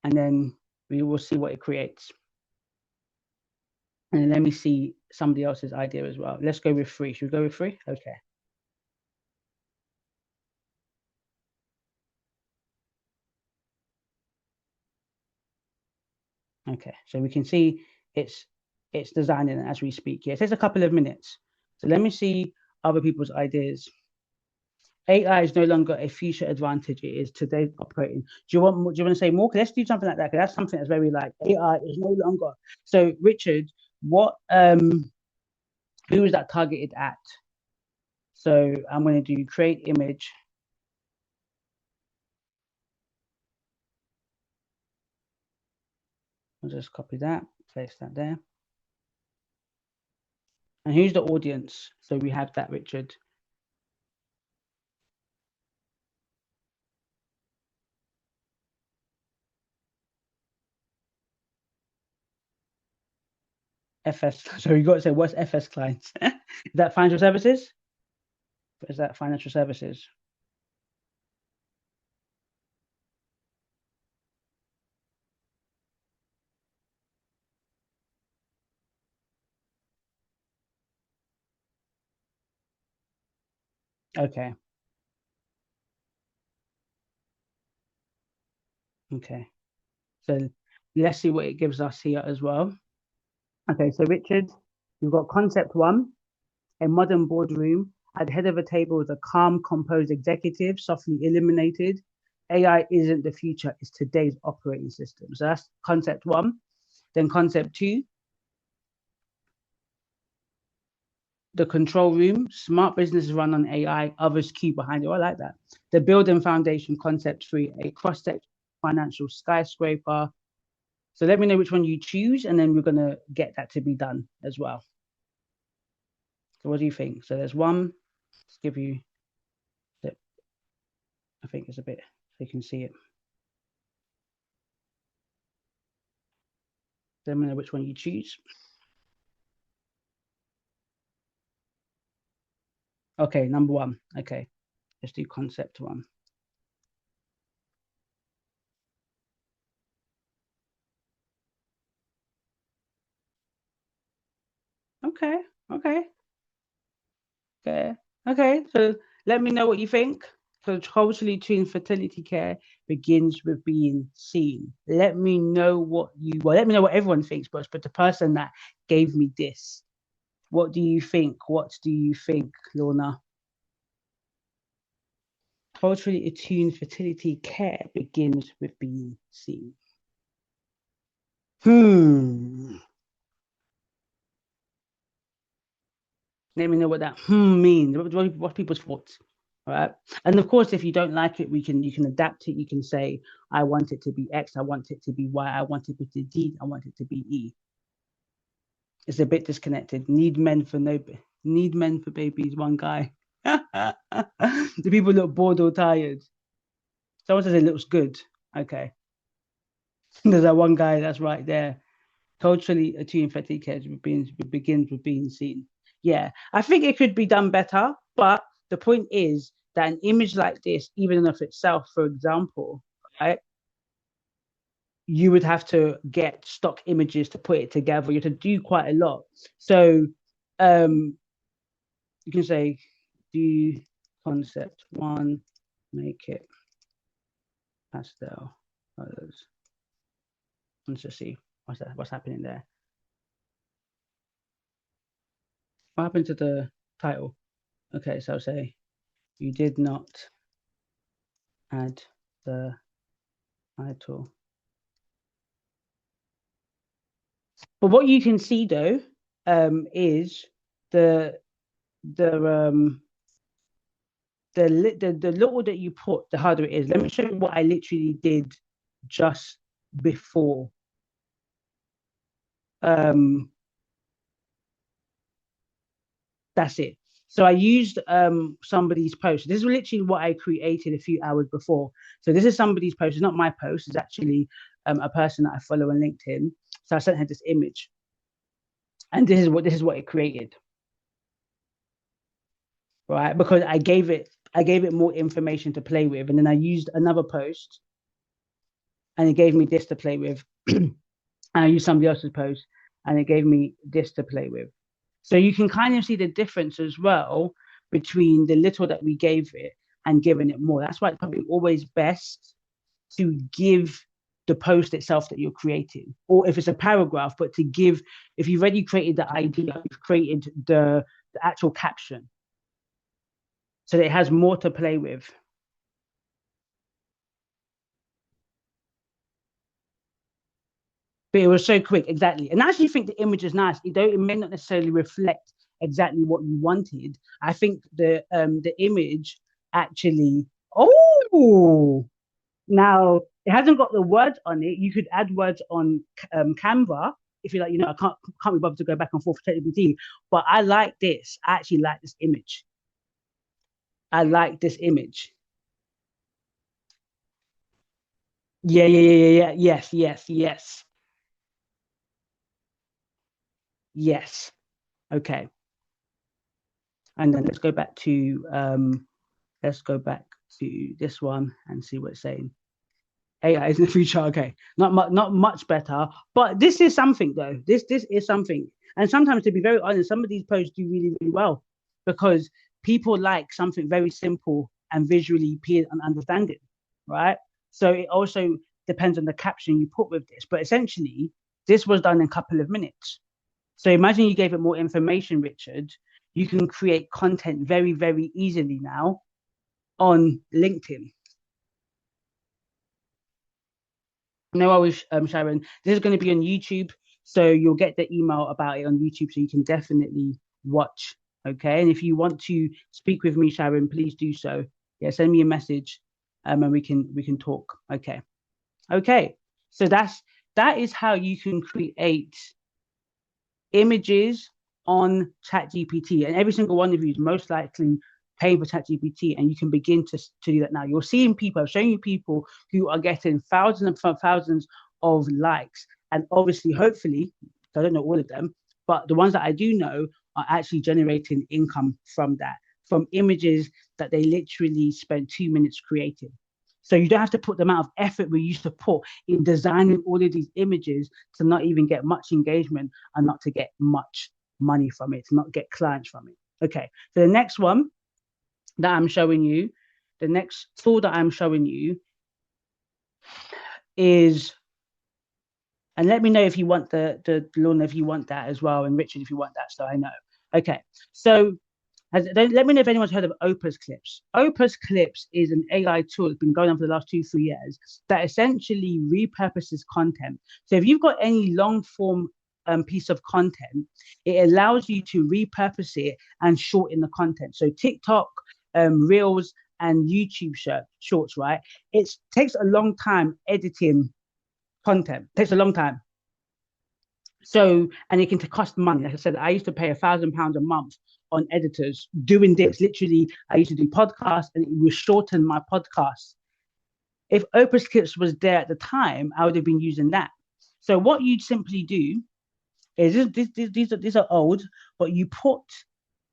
Speaker 1: and then we will see what it creates. And let me see somebody else's idea as well. Let's go with 3. Should we go with 3? Okay. Okay, so we can see it's designing as we speak. Yeah, it takes a couple of minutes. So let me see other people's ideas. AI is no longer a future advantage; it is today operating. Do you want to say more? Let's do something like that because that's something that's very like AI is no longer. So Richard, what who is that targeted at? So I'm going to do create image. I'll just copy that, place that there. And who's the audience? So we have that, Richard. FS. So you got to say, what's FS clients? Is that financial services? Is that financial services? Okay. Okay. So let's see what it gives us here as well. Okay. So Richard, you've got concept 1, a modern boardroom. At the head of a table is a calm, composed executive, softly illuminated. AI isn't the future, it's today's operating system. So that's concept 1. Then concept 2, the control room. Smart businesses run on AI, others queue behind it. Oh, I like that. The building foundation, concept 3, a cross-section financial skyscraper. So let me know which one you choose, and then we're going to get that to be done as well. So what do you think? So there's one. Let's give you, I think it's a bit, so you can see it. Let me know which one you choose. Okay, number 1. Okay, let's do concept 1. Okay, okay, okay, okay. So let me know what you think. So totally tuned fertility care begins with being seen. Let me know what you, well, let me know what everyone thinks, but the person that gave me this, what do you think? What do you think, Lorna? Culturally attuned fertility care begins with being seen. Hmm. Let me know what that means. What's people's thoughts? All right. And of course, if you don't like it, you can adapt it. You can say, I want it to be X, I want it to be Y, I want it to be D, I want it to be E. It's a bit disconnected. Need men for babies, one guy. The people look bored or tired. Someone says it looks good. Okay. There's that one guy that's right there. Culturally attuned fatigue begins with being seen. Yeah, I think it could be done better, but the point is that an image like this, even of itself, for example, right, you would have to get stock images to put it together. You have to do quite a lot. So um, you can say, do concept 1, make it pastel colors. Let's just see what's happening there. What happened to the title? Okay, so I'll say you did not add the title. But what you can see though is the the um the little that you put, the harder it is. Let me show you what I literally did just before. Um, that's it. So I used somebody's post. This is literally what I created a few hours before. So this is somebody's post. It's not my post. It's actually a person that I follow on LinkedIn. So I sent her this image. And this is what it created, right? Because I gave it more information to play with, and then I used another post, and it gave me this to play with, and I used somebody else's post, and it gave me this to play with. So you can kind of see the difference as well between the little that we gave it and giving it more. That's why it's probably always best to give the post itself that you're creating, or if it's a paragraph, but to give, if you've already created the idea, you've created the actual caption, so that it has more to play with. But it was so quick, exactly. And I actually think the image is nice. It may not necessarily reflect exactly what you wanted. I think the image actually. Oh, now it hasn't got the words on it. You could add words on Canva if you like. I can't be bothered to go back and forth for ChatGPT. But I like this. I actually like this image. I like this image. Yeah, yeah, yeah, yeah, yeah. Yes, yes, yes, yes. Okay. And then let's go back to this one and see what it's saying. AI is in the future. Okay, not much better, but this is something though. This is something. And sometimes, to be very honest, some of these posts do really really well because people like something very simple and visually appealing and understanding, right? So it also depends on the caption you put with this, but essentially, this was done in a couple of minutes. So imagine you gave it more information, Richard. You can create content very, very easily now on LinkedIn. No worries, Sharon. This is going to be on YouTube, so you'll get the email about it on YouTube, so you can definitely watch. Okay, and if you want to speak with me, Sharon, please do so. Yeah, send me a message, and we can talk. Okay, okay. So that is how you can create images on ChatGPT, and every single one of you is most likely paying for ChatGPT, and you can begin to do that now. You're seeing people, showing you people who are getting thousands and thousands of likes, and obviously, hopefully, I don't know all of them, but the ones that I do know are actually generating income from that, from images that they literally spent 2 minutes creating. So you don't have to put the amount of effort we used to put in designing all of these images to not even get much engagement and not to get much money from it, to not get clients from it. Okay, so the next one that I'm showing you, the next tool that I'm showing you is, and let me know if you want the Lorna, if you want that as well, and Richard, if you want that, so I know. Okay, so let me know if anyone's heard of Opus Clips. Opus Clips is an AI tool that's been going on for the last 2, 3 years that essentially repurposes content. So if you've got any long form piece of content, it allows you to repurpose it and shorten the content. So TikTok, Reels, and YouTube shorts, right? It takes a long time editing content. It takes a long time. So, and it can cost money. Like I said, I used to pay £1,000 a month on editors doing this. Literally, I used to do podcasts and it would shorten my podcast. If Opus Clips was there at the time, I would have been using that. So what you'd simply do is these are old, but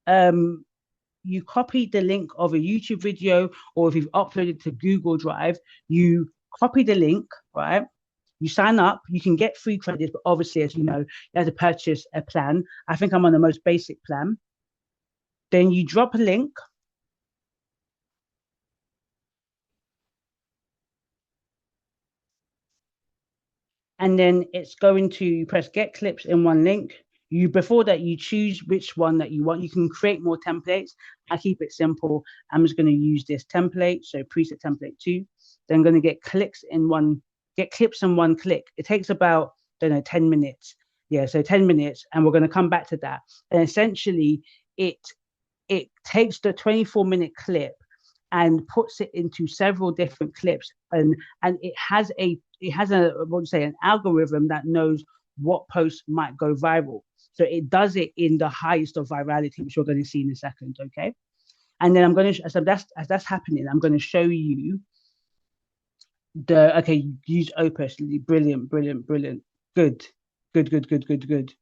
Speaker 1: um you copy the link of a YouTube video, or if you've uploaded to Google Drive, you copy the link, right? You sign up, you can get free credits, but obviously, as you know, you have to purchase a plan. I think I'm on the most basic plan. Then you drop a link, and then it's going to press get clips in one link. You before that you choose which one that you want. You can create more templates. I keep it simple. I'm just going to use this template, so preset template 2. Then I'm going to get clips in one click. It takes about, I don't know, 10 minutes. Yeah, so 10 minutes, and we're going to come back to that. And essentially, it it takes the 24-minute clip and puts it into several different clips, and it has a what do you say, an algorithm that knows what posts might go viral. So it does it in the highest of virality, which we're going to see in a second. Okay, and then I'm going to, so that's as that's happening, I'm going to show you the, okay, use Opus. Brilliant, brilliant, brilliant. Good, good, good, good, good, good.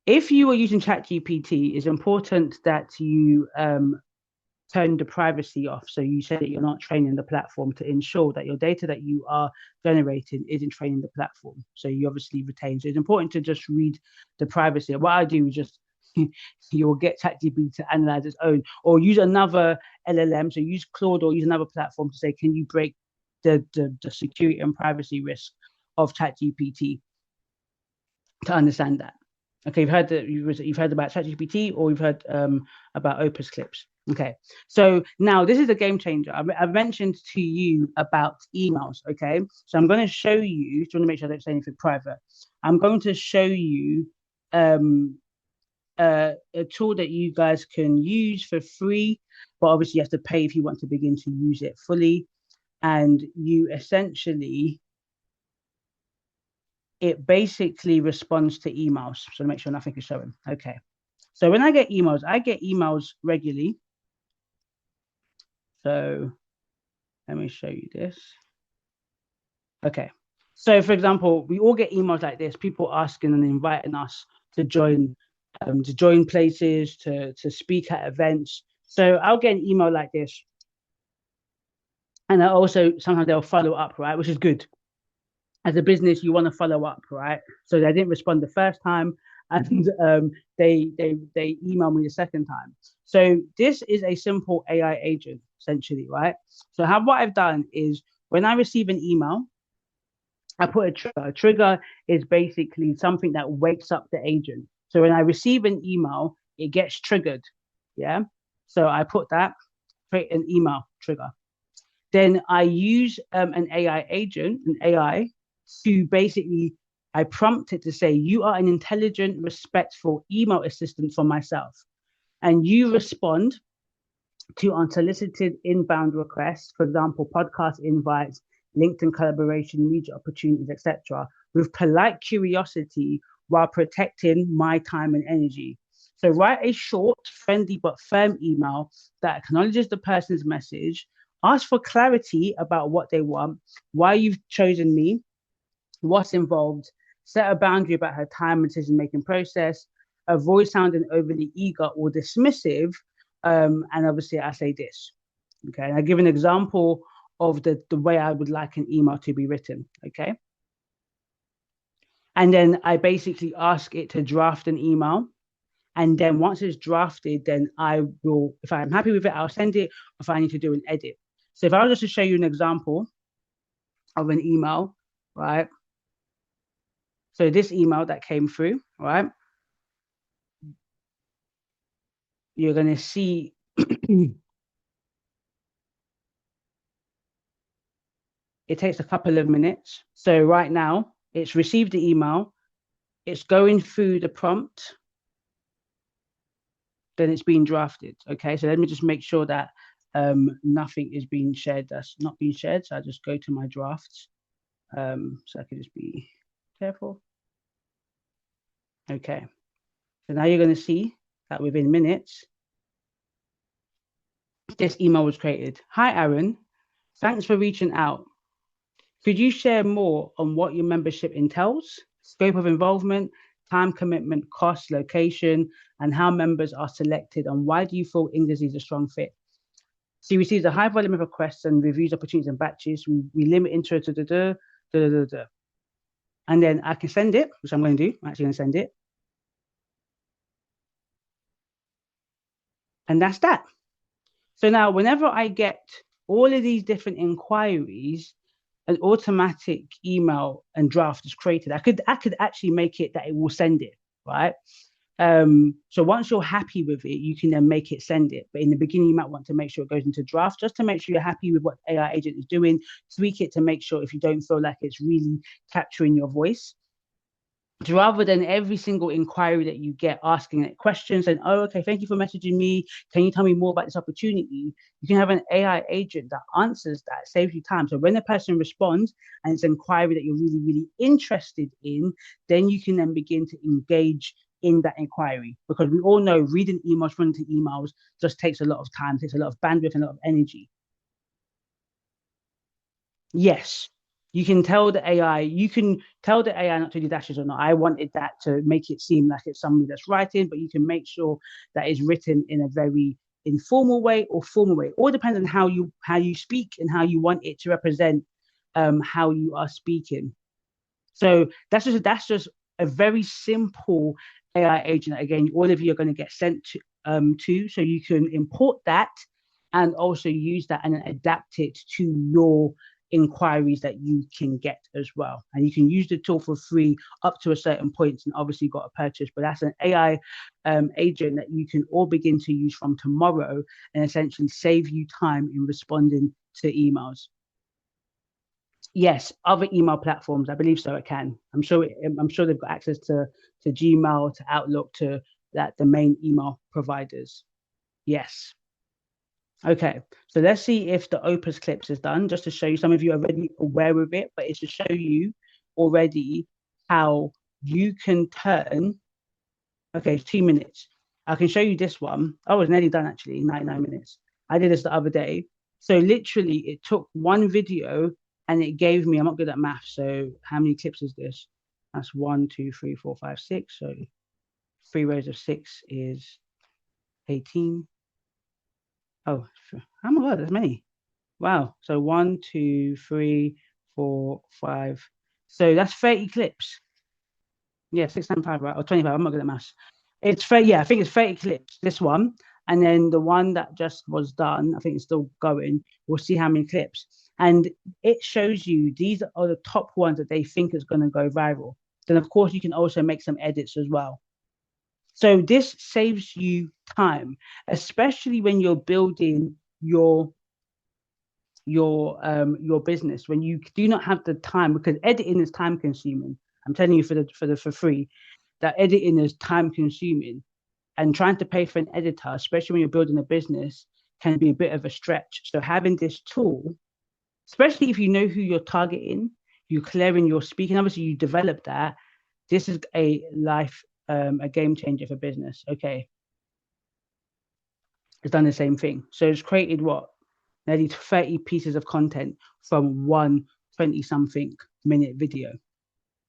Speaker 1: if you are using ChatGPT, it's important that you turn the privacy off. So you say that you're not training the platform to ensure that your data that you are generating isn't training the platform. So you obviously retain. So it's important to just read the privacy. What I do is just you'll get ChatGPT to analyze its own, or use another LLM. So use Claude or use another platform to say, can you break the security and privacy risk of ChatGPT to understand that. Okay, you've heard about ChatGPT, or you've heard about Opus Clips. Okay, so now this is a game changer. I've mentioned to you about emails. Okay, so I'm going to show you. Do you want to make sure I don't say anything private? I'm going to show you a tool that you guys can use for free, but obviously you have to pay if you want to begin to use it fully. And you essentially, it basically responds to emails. So make sure nothing is showing. Okay. So when I get emails regularly. So let me show you this. Okay. So for example, we all get emails like this, people asking and inviting us to join places, to speak at events. So I'll get an email like this. And I also sometimes they'll follow up, right? Which is good. As a business, you want to follow up, right? So they didn't respond the first time, and they email me the second time. So this is a simple AI agent, essentially, right? So what I've done is when I receive an email, I put a trigger. A trigger is basically something that wakes up the agent. So when I receive an email, it gets triggered. Yeah. So I put that, create an email trigger. Then I use an AI agent, an AI, to basically, I prompt it to say, you are an intelligent, respectful email assistant for myself. And you respond to unsolicited inbound requests, for example, podcast invites, LinkedIn collaboration, media opportunities, etc., with polite curiosity while protecting my time and energy. So write a short, friendly, but firm email that acknowledges the person's message, ask for clarity about what they want, why you've chosen me, what's involved, set a boundary about her time and decision-making process, avoid sounding overly eager or dismissive, and obviously I say this. Okay, and I give an example of the way I would like an email to be written. Okay. And then I basically ask it to draft an email. And then once it's drafted, then I will, if I'm happy with it, I'll send it. If I need to do an edit. So if I was just to show you an example of an email, right? So this email that came through, right? You're going to see it takes a couple of minutes. So right now, it's received the email. It's going through the prompt. Then it's being drafted. Okay, so let me just make sure that nothing is being shared that's not being shared. So I just go to my drafts. So I can just be careful. Okay, so now you're going to see that within minutes, this email was created. Hi, Aaron. Thanks for reaching out. Could you share more on what your membership entails, scope of involvement, time commitment, cost, location, and how members are selected, and why do you feel English is a strong fit? So we receive a high volume of requests and reviews opportunities and batches. We limit intro to and then I can send it, which I'm going to do. I'm actually going to send it. And that's that. So now whenever I get all of these different inquiries, an automatic email and draft is created. I could actually make it that it will send it, right? So once you're happy with it, you can then make it send it. But in the beginning, you might want to make sure it goes into draft just to make sure you're happy with what AI agent is doing. Tweak it to make sure if you don't feel like it's really capturing your voice. Rather than every single inquiry that you get asking it questions and, oh, okay, thank you for messaging me. Can you tell me more about this opportunity? You can have an AI agent that answers that, saves you time. So when the person responds and it's an inquiry that you're really, really interested in, then you can then begin to engage in that inquiry, because we all know reading emails, responding to emails just takes a lot of time, takes a lot of bandwidth and a lot of energy. Yes. You can tell the AI, you can tell the AI not to do dashes or not. I wanted that to make it seem like it's somebody that's writing, but you can make sure that it's written in a very informal way or formal way. All depends on how you speak and how you want it to represent how you are speaking. So that's just a very simple AI agent. Again, all of you are going to get sent to, so you can import that and also use that and then adapt it to your inquiries that you can get as well. And you can use the tool for free up to a certain point, and obviously got a purchase. But that's an AI agent that you can all begin to use from tomorrow and essentially save you time in responding to emails. Yes, other email platforms. I believe so. It can. I'm sure they've got access to Gmail, to Outlook, to that the main email providers. Yes. Okay. So let's see if the Opus Clips is done. Just to show you, some of you are already aware of it, but it's to show you already how you can turn. Okay, it's 2 minutes. I can show you this one. Oh, it's nearly done actually. 99 minutes. I did this the other day. So literally, it took one video and it gave me. I'm not good at math, so how many clips is this? That's one, two, three, four, five, six. So three rows of six is 18. Oh, oh my God, that's many. Wow. So one, two, three, four, five. So that's 30 clips. Yeah, 695, right? Or 25. I'm not good at maths. It's 30, yeah, I think it's 30 clips, this one. And then the one that just was done, I think it's still going. We'll see how many clips. And it shows you these are the top ones that they think is going to go viral. Then, of course, you can also make some edits as well. So this saves you time, especially when you're building your business, when you do not have the time, because editing is time consuming. I'm telling you for free that editing is time consuming, and trying to pay for an editor, especially when you're building a business, can be a bit of a stretch. So having this tool, especially if you know who you're targeting, you're clear in your speaking, obviously you develop that. This is a game changer for business. Okay, it's done the same thing. So it's created what, nearly 30 pieces of content from one 20 something minute video.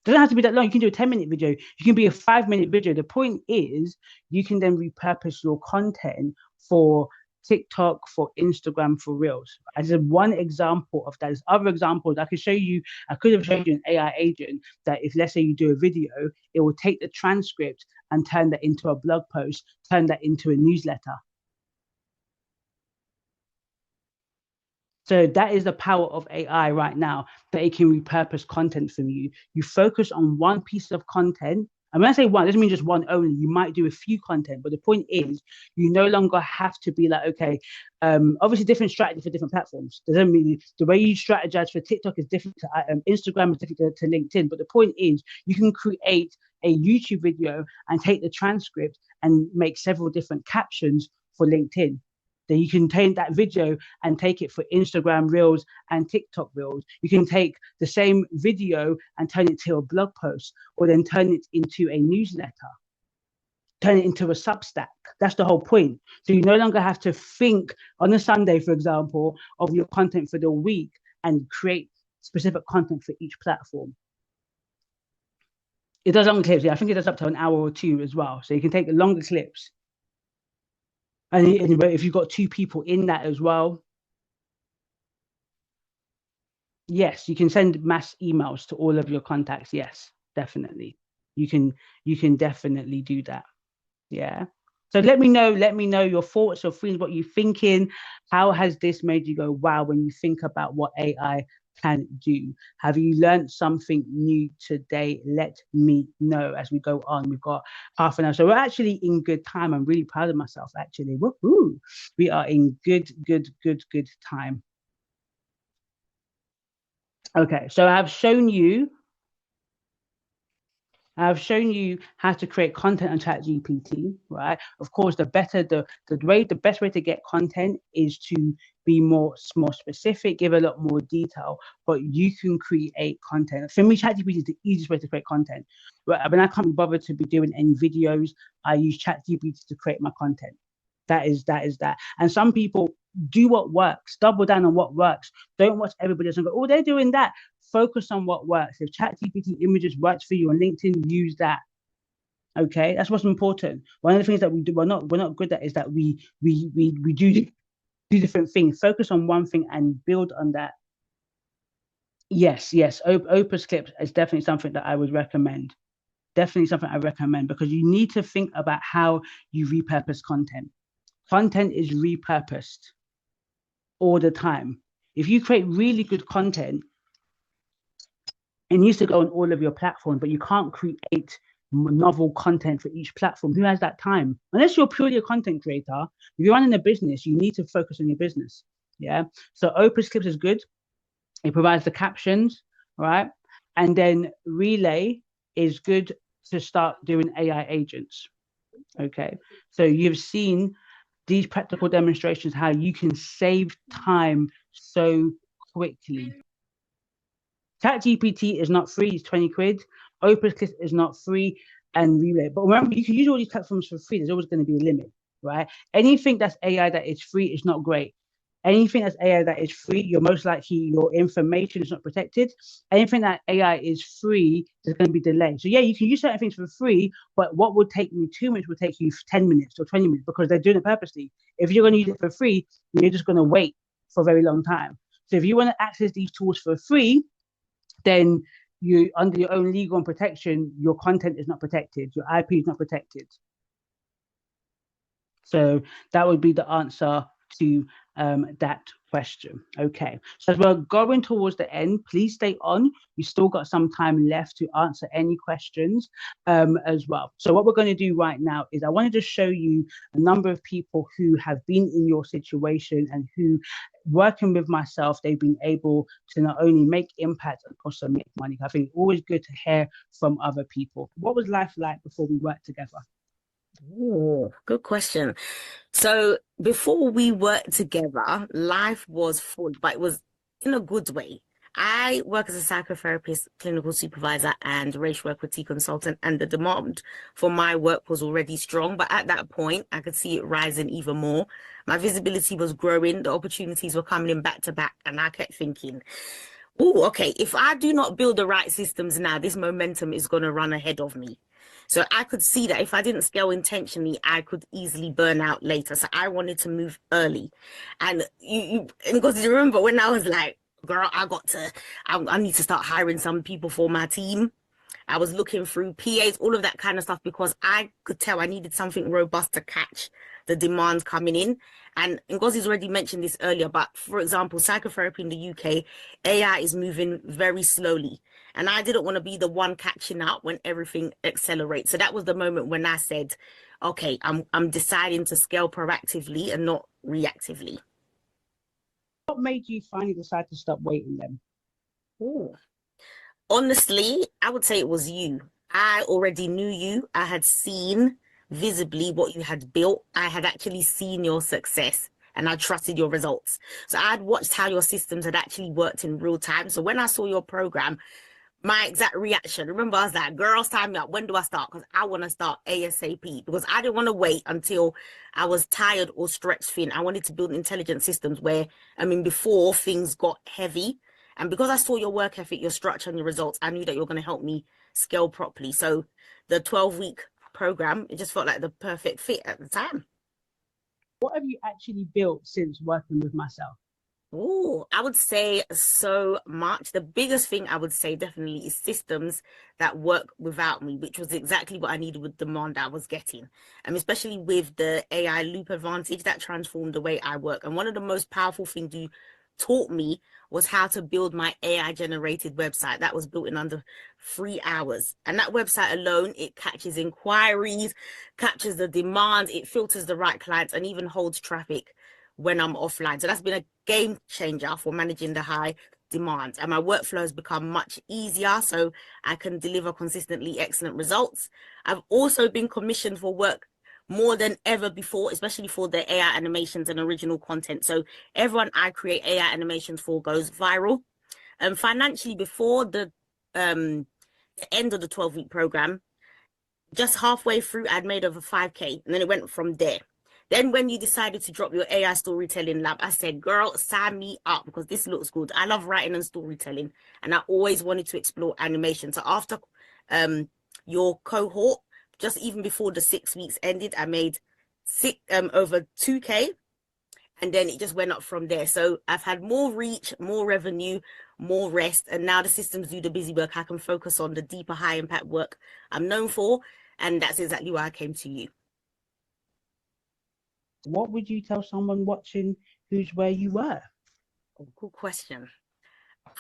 Speaker 1: Doesn't have to be that long. You can do a 10-minute video. You can be a 5-minute video. The point is, you can then repurpose your content for TikTok, for Instagram, for Reels. As one example of that, there's other examples I could show you. I could have showed you an AI agent that if, let's say, you do a video, it will take the transcript and turn that into a blog post, turn that into a newsletter. So that is the power of AI right now, that it can repurpose content from you. You focus on one piece of content. And when I say one, it doesn't mean just one only. You might do a few content, but the point is, you no longer have to be like, okay, obviously different strategy for different platforms. Doesn't mean the way you strategize for TikTok is different to Instagram, is different to LinkedIn. But the point is, you can create a YouTube video and take the transcript and make several different captions for LinkedIn. Then you can take that video and take it for Instagram Reels and TikTok Reels. You can take the same video and turn it to a blog post, or then turn it into a newsletter, turn it into a Substack. That's the whole point. So you no longer have to think on a Sunday, for example, of your content for the week and create specific content for each platform. It does long clips. Yeah, I think it does up to an hour or two as well. So you can take the longer clips. And if you've got two people in that as well, yes, you can send mass emails to all of your contacts. Yes, definitely. You can definitely do that. Yeah. So let me know your thoughts, your feelings, what you're thinking. How has this made you go, wow, when you think about what AI can do? Have you learned something new today? Let me know as we go on. We've got half an hour. So we're actually in good time. I'm really proud of myself, actually. Woohoo! We are in good time. Okay, so I've shown you how to create content on ChatGPT, right? Of course, the best way to get content is to be more specific, give a lot more detail, but you can create content. For me, ChatGPT is the easiest way to create content. When I can't be bothered to be doing any videos, I use ChatGPT to create my content. That is that. And some people do what works, double down on what works. Don't watch everybody else and go, oh, they're doing that. Focus on what works. If ChatGPT images works for you on LinkedIn, use that. Okay, that's what's important. One of the things that we do, we're not good at is that we do different things. Focus on one thing and build on that. Yes, yes. Opus clips is definitely something that I would recommend. Definitely something I recommend because you need to think about how you repurpose content. Content is repurposed all the time. If you create really good content, it needs to go on all of your platforms, but you can't create novel content for each platform. Who has that time? Unless you're purely a content creator, if you're running a business, you need to focus on your business. Yeah. So Opus Clips is good. It provides the captions, right? And then Relay is good to start doing AI agents. Okay. So you've seen these practical demonstrations how you can save time so quickly. ChatGPT is not free, it's 20 quid. OpenClick is not free and Relay. But remember, you can use all these platforms for free. There's always going to be a limit, right? Anything that's AI that is free is not great. Anything that's AI that is free, you're most likely your information is not protected. Anything that AI is free, there's going to be delay. So yeah, you can use certain things for free, but what would take me 2 minutes would take you 10 minutes or 20 minutes because they're doing it purposely. If you're going to use it for free, you're just going to wait for a very long time. So if you want to access these tools for free, then you, under your own legal and protection, your content is not protected, your IP is not protected. So that would be the answer to that question. Okay, so as we're going towards the end, please stay on. We still got some time left to answer any questions as well. So what we're going to do right now is I wanted to show you a number of people who have been in your situation and who, working with myself, they've been able to not only make impact and also make money. I think it's always good to hear from other people. What was life like before we worked together?
Speaker 5: Oh, good question. So before we worked together, life was full, but it was in a good way. I work as a psychotherapist, clinical supervisor, and racial equity consultant, and the demand for my work was already strong. But at that point, I could see it rising even more. My visibility was growing, the opportunities were coming in back to back, and I kept thinking, oh, okay, if I do not build the right systems now, this momentum is going to run ahead of me. So I could see that if I didn't scale intentionally, I could easily burn out later. So I wanted to move early. And because you remember when I was like, girl, I need to start hiring some people for my team. I was looking through PAs, all of that kind of stuff, because I could tell I needed something robust to catch the demands coming in. And Ngozi's already mentioned this earlier, but for example, psychotherapy in the UK, AI is moving very slowly. And I didn't want to be the one catching up when everything accelerates. So that was the moment when I said, okay, I'm deciding to scale proactively and not reactively.
Speaker 1: What made you finally decide to stop waiting then?
Speaker 5: Ooh. Honestly, I would say it was you. I already knew you. I had seen visibly what you had built. I had actually seen your success and I trusted your results. So I had watched how your systems had actually worked in real time. So when I saw your program, my exact reaction, remember, I was like, girls, time me up. When do I start? Because I want to start ASAP because I didn't want to wait until I was tired or stretched thin. I wanted to build intelligent systems where, before things got heavy. And because I saw your work ethic, your structure, and your results, I knew that you're going to help me scale properly. So the 12-week program, it just felt like the perfect fit at the time.
Speaker 1: What have you actually built since working with myself?
Speaker 5: Oh, I would say so much. The biggest thing I would say definitely is systems that work without me, which was exactly what I needed with the demand I was getting. And especially with the AI loop advantage that transformed the way I work. And one of the most powerful things you taught me was how to build my AI generated website that was built in under 3 hours. And that website alone, it catches inquiries, captures the demand, it filters the right clients, and even holds traffic when I'm offline. So that's been a game changer for managing the high demand. And my workflow has become much easier so I can deliver consistently excellent results. I've also been commissioned for work more than ever before, especially for the AI animations and original content. So everyone I create AI animations for goes viral. And financially, before the end of the 12-week program, just halfway through, I'd made over 5K, and then it went from there. Then when you decided to drop your AI storytelling lab, I said, girl, sign me up because this looks good. I love writing and storytelling, and I always wanted to explore animation. So after your cohort, just even before the 6 weeks ended, I made over 2K, and then it just went up from there. So I've had more reach, more revenue, more rest, and now the systems do the busy work. I can focus on the deeper, high impact work I'm known for, and that's exactly why I came to you.
Speaker 1: What would you tell someone watching who's where you were?
Speaker 5: Oh, good question.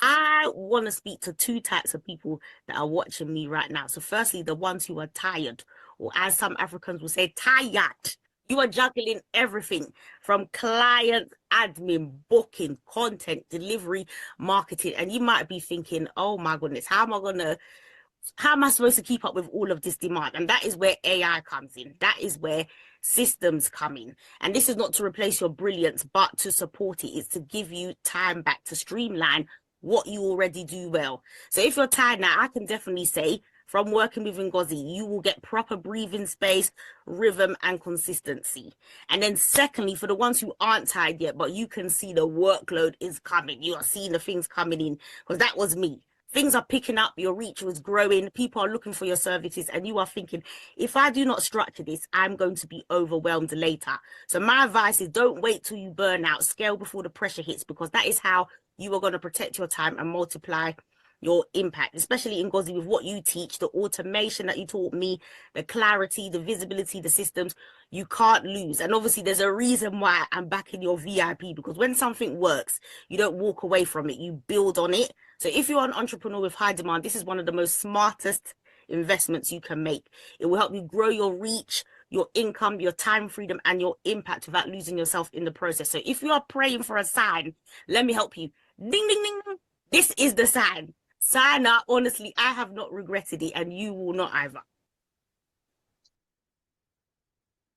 Speaker 5: I want to speak to two types of people that are watching me right now. So, firstly, the ones who are tired, or as some Africans will say, tired. You are juggling everything from client admin, booking, content, delivery, marketing, and you might be thinking, "Oh my goodness, how am I supposed to keep up with all of this demand?" And that is where AI comes in. That is where systems come in. And this is not to replace your brilliance, but to support it. It's to give you time back to streamline what you already do well. So if you're tired now, I can definitely say from working with Ngozi, you will get proper breathing space, rhythm, and consistency. And then secondly, for the ones who aren't tired yet, but you can see the workload is coming, you are seeing the things coming in, because that was me. Things are picking up, your reach was growing, people are looking for your services, and you are thinking, if I do not structure this, I'm going to be overwhelmed later. So my advice is don't wait till you burn out, scale before the pressure hits, because that is how you are going to protect your time and multiply your impact, especially in Ngozi with what you teach, the automation that you taught me, the clarity, the visibility, the systems, you can't lose. And obviously there's a reason why I'm back in your VIP, because when something works, you don't walk away from it, you build on it. So if you're an entrepreneur with high demand, this is one of the most smartest investments you can make. It will help you grow your reach, your income, your time freedom, and your impact without losing yourself in the process. So if you are praying for a sign, let me help you. Ding, ding, ding. This is the sign. Sign up. Honestly, I have not regretted it, and you will not either.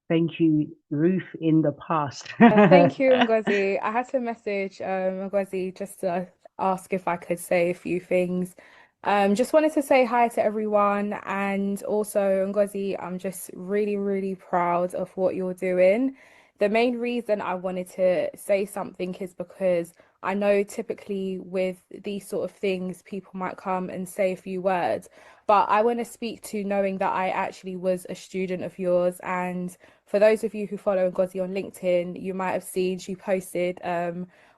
Speaker 1: Thank you, Ruth in the past.
Speaker 6: Thank you, Ngozi. I had to message Ngozi just to ask if I could say a few things. Just wanted to say hi to everyone, and also Ngozi, I'm just really, really proud of what you're doing. The main reason I wanted to say something is because I know typically with these sort of things, people might come and say a few words, but I want to speak to knowing that I actually was a student of yours. And for those of you who follow Ngozi on LinkedIn, you might have seen she posted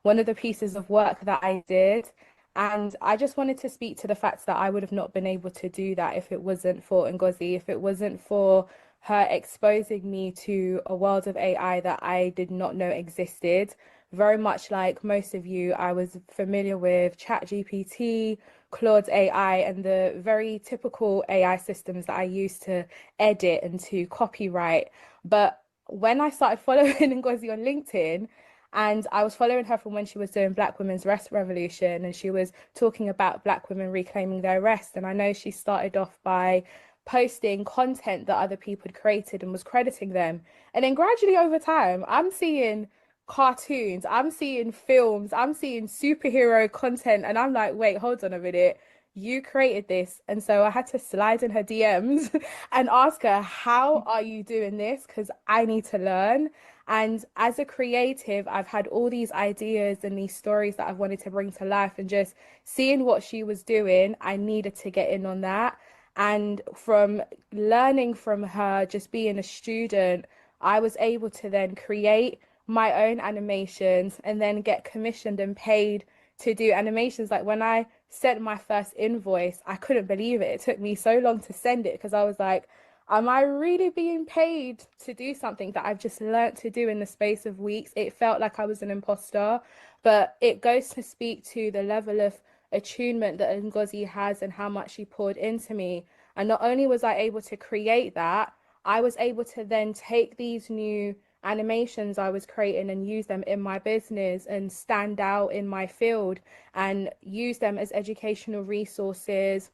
Speaker 6: one of the pieces of work that I did. And I just wanted to speak to the fact that I would have not been able to do that if it wasn't for Ngozi, if it wasn't for her exposing me to a world of AI that I did not know existed. Very much like most of you, I was familiar with ChatGPT, Claude AI, and the very typical AI systems that I use to edit and to copyright. But when I started following Ngozi on LinkedIn, and I was following her from when she was doing Black Women's Rest Revolution, and she was talking about Black women reclaiming their rest. And I know she started off by posting content that other people had created and was crediting them. And then gradually over time, I'm seeing cartoons, I'm seeing films, I'm seeing superhero content, and I'm like, wait, hold on a minute. You created this. And so I had to slide in her DMs and ask her, how are you doing this? Because I need to learn. And as a creative, I've had all these ideas and these stories that I've wanted to bring to life. And just seeing what she was doing, I needed to get in on that. And from learning from her, just being a student, I was able to then create my own animations and then get commissioned and paid to do animations. Like when I sent my first invoice, I couldn't believe it. It took me so long to send it because I was like, am I really being paid to do something that I've just learnt to do in the space of weeks? It felt like I was an imposter, but it goes to speak to the level of attunement that Ngozi has and how much she poured into me. And not only was I able to create that, I was able to then take these new animations I was creating and use them in my business and stand out in my field and use them as educational resources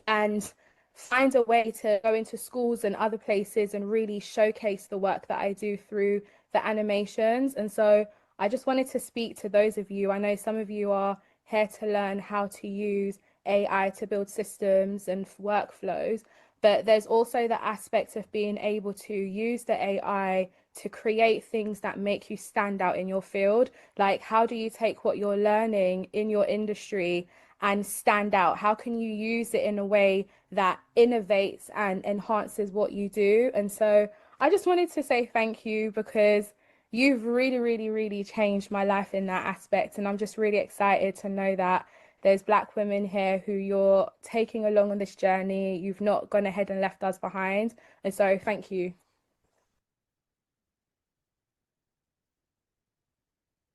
Speaker 6: and find a way to go into schools and other places and really showcase the work that I do through the animations. And so I just wanted to speak to those of you. I know some of you are here to learn how to use AI to build systems and workflows, but there's also the aspect of being able to use the AI to create things that make you stand out in your field. Like, how do you take what you're learning in your industry and stand out? How can you use it in a way that innovates and enhances what you do? And so I just wanted to say thank you, because you've really, really, really changed my life in that aspect. And I'm just really excited to know that there's Black women here who you're taking along on this journey. You've not gone ahead and left us behind. And so thank you.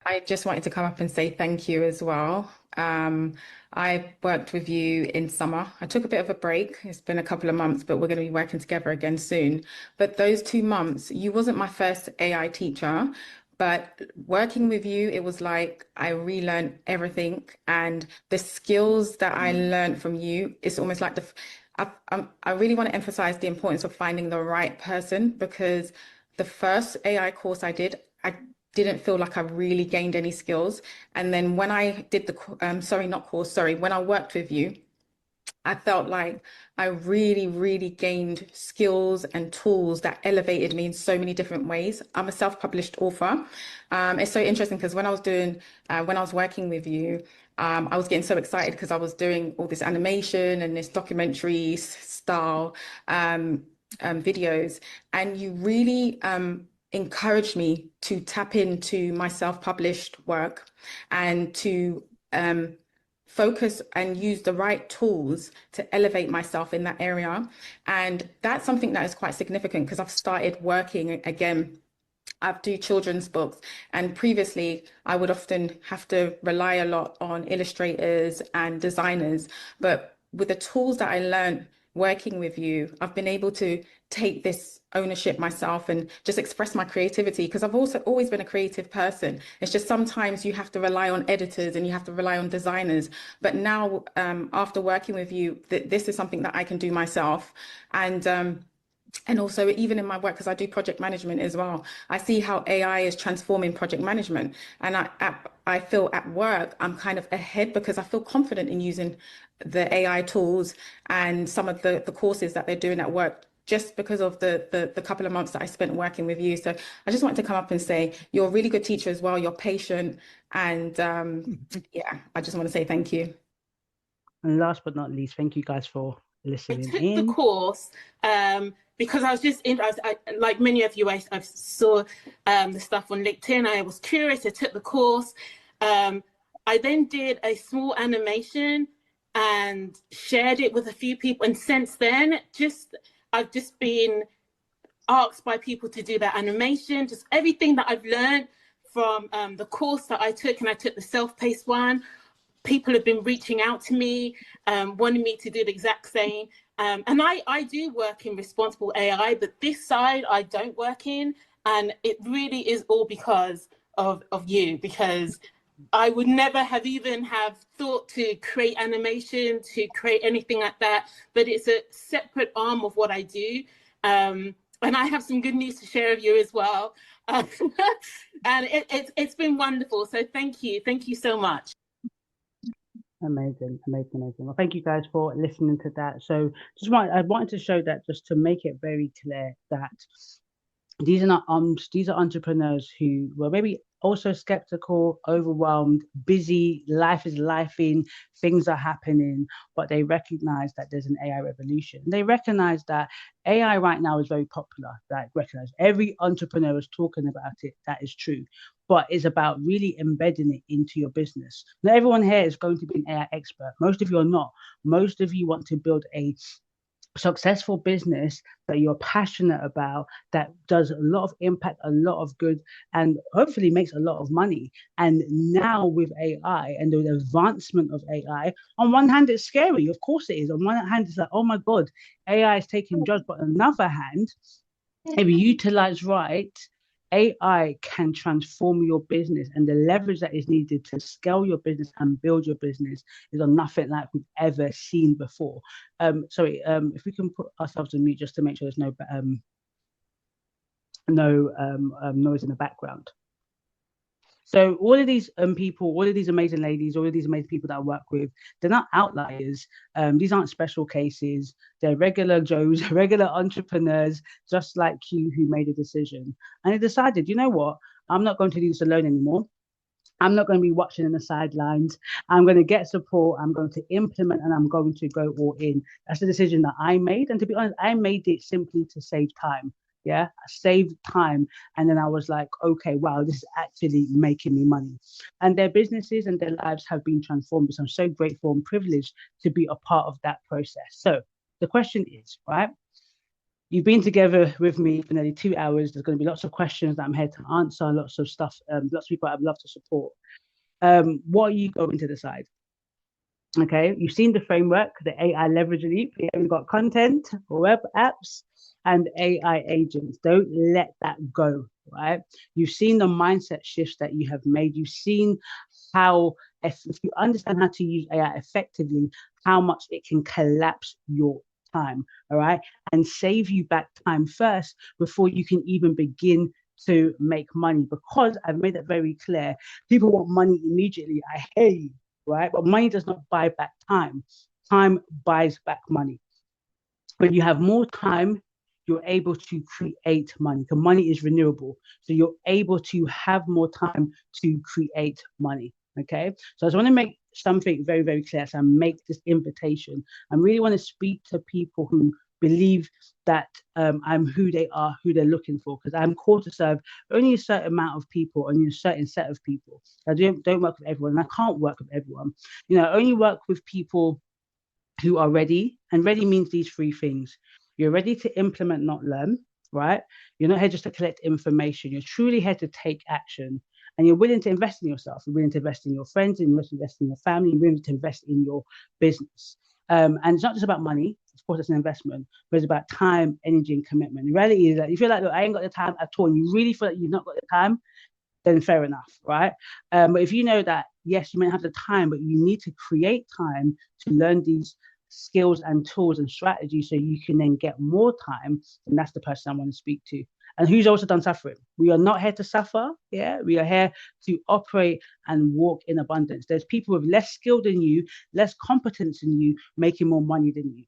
Speaker 7: I just wanted to come up and say thank you as well. I worked with you in summer. I took a bit of a break. It's been a couple of months, but we're going to be working together again soon. But those 2 months, you wasn't my first AI teacher, but working with you, it was like I relearned everything, and the skills that I learned from you, it's almost like I really want to emphasize the importance of finding the right person, because the first AI course I didn't feel like I really gained any skills. And then when I did when I worked with you, I felt like I really, really gained skills and tools that elevated me in so many different ways. I'm a self-published author. It's so interesting because when I was working with you, I was getting so excited because I was doing all this animation and this documentary style videos, and you really encouraged me to tap into my self-published work and to focus and use the right tools to elevate myself in that area. And that's something that is quite significant because I've started working again. I do children's books, and previously I would often have to rely a lot on illustrators and designers. But with the tools that I learned working with you, I've been able to take this ownership myself and just express my creativity, because I've also always been a creative person. It's just sometimes you have to rely on editors and you have to rely on designers. But now, after working with you, this is something that I can do myself. And also, even in my work, because I do project management as well, I see how AI is transforming project management. And I feel at work, I'm kind of ahead because I feel confident in using the AI tools and some of the courses that they're doing at work, just because of the couple of months that I spent working with you. So I just wanted to come up and say, you're a really good teacher as well. You're patient. And yeah, I just want to say thank you.
Speaker 1: And last but not least, thank you guys for
Speaker 8: I
Speaker 1: listening
Speaker 8: took the
Speaker 1: in.
Speaker 8: course because I was just like many of you, I saw the stuff on LinkedIn. I was curious. I took the course. I then did a small animation and shared it with a few people. And since then, I've just been asked by people to do that animation, just everything that I've learned from the course that I took, and I took the self-paced one. People have been reaching out to me, wanting me to do the exact same. And I do work in responsible AI, but this side I don't work in. And it really is all because of you, because I would never have even have thought to create animation, to create anything like that. But it's a separate arm of what I do. And I have some good news to share with you as well. And it's been wonderful. So thank you. Thank you so much.
Speaker 1: Amazing, amazing, amazing. Well, thank you guys for listening to that. So I wanted to show that just to make it very clear that these are entrepreneurs who were maybe also skeptical, overwhelmed, busy, life is lifing, things are happening, but they recognize that there's an AI revolution. They recognize that AI right now is very popular. That recognize every entrepreneur is talking about it. That is true. But it's about really embedding it into your business. Not everyone here is going to be an AI expert. Most of you are not. Most of you want to build a successful business that you're passionate about, that does a lot of impact, a lot of good, and hopefully makes a lot of money. And now with AI and the advancement of AI, on one hand it's scary, of course it is. On one hand it's like, oh my god, AI is taking jobs. But on the other hand, if you utilize right, AI can transform your business, and the leverage that is needed to scale your business and build your business is on nothing like we've ever seen before. If we can put ourselves on mute just to make sure there's no noise in the background. So all of these people, all of these amazing ladies, all of these amazing people that I work with, they're not outliers. These aren't special cases. They're regular Joes, regular entrepreneurs, just like you, who made a decision and they decided, you know what, I'm not going to do this alone anymore. I'm not going to be watching in the sidelines. I'm going to get support. I'm going to implement and I'm going to go all in. That's the decision that I made. And to be honest, I made it simply to save time. Yeah, I saved time. And then I was like, okay, wow, this is actually making me money. And their businesses and their lives have been transformed. So I'm so grateful and privileged to be a part of that process. So the question is, right? You've been together with me for nearly 2 hours. There's going to be lots of questions that I'm here to answer, lots of stuff, lots of people I'd love to support. What are you going to decide? Okay, you've seen the framework, the AI leverage leap. We've got content, web apps, and AI agents. Don't let that go, right? You've seen the mindset shifts that you have made. You've seen how, if you understand how to use AI effectively, how much it can collapse your time, all right, and save you back time first before you can even begin to make money. Because I've made that very clear. People want money immediately. I hear you, right? But money does not buy back time. Time buys back money. When you have more time, you're able to create money. The money is renewable. So you're able to have more time to create money. Okay. So I just want to make something very, very clear. So I make this invitation. I really want to speak to people who believe that I'm who they are, who they're looking for, because I'm called to serve only a certain amount of people, only a certain set of people. I don't work with everyone, and I can't work with everyone. You know, I only work with people who are ready. And ready means these three things. You're ready to implement, not learn, right? You're not here just to collect information. You're truly here to take action. And you're willing to invest in yourself. You're willing to invest in your friends, and you're willing to invest in your family, you're willing to invest in your business. And it's not just about money. Of course, it's an investment, but it's about time, energy, and commitment. The reality is that if you're like, look, I ain't got the time at all, and you really feel like you've not got the time, then fair enough, right? But if you know that, yes, you may not have the time, but you need to create time to learn these skills and tools and strategies so you can then get more time, then that's the person I want to speak to. And who's also done suffering. We are not here to suffer. Yeah, we are here to operate and walk in abundance. There's people with less skill than you, less competence than you, making more money than you.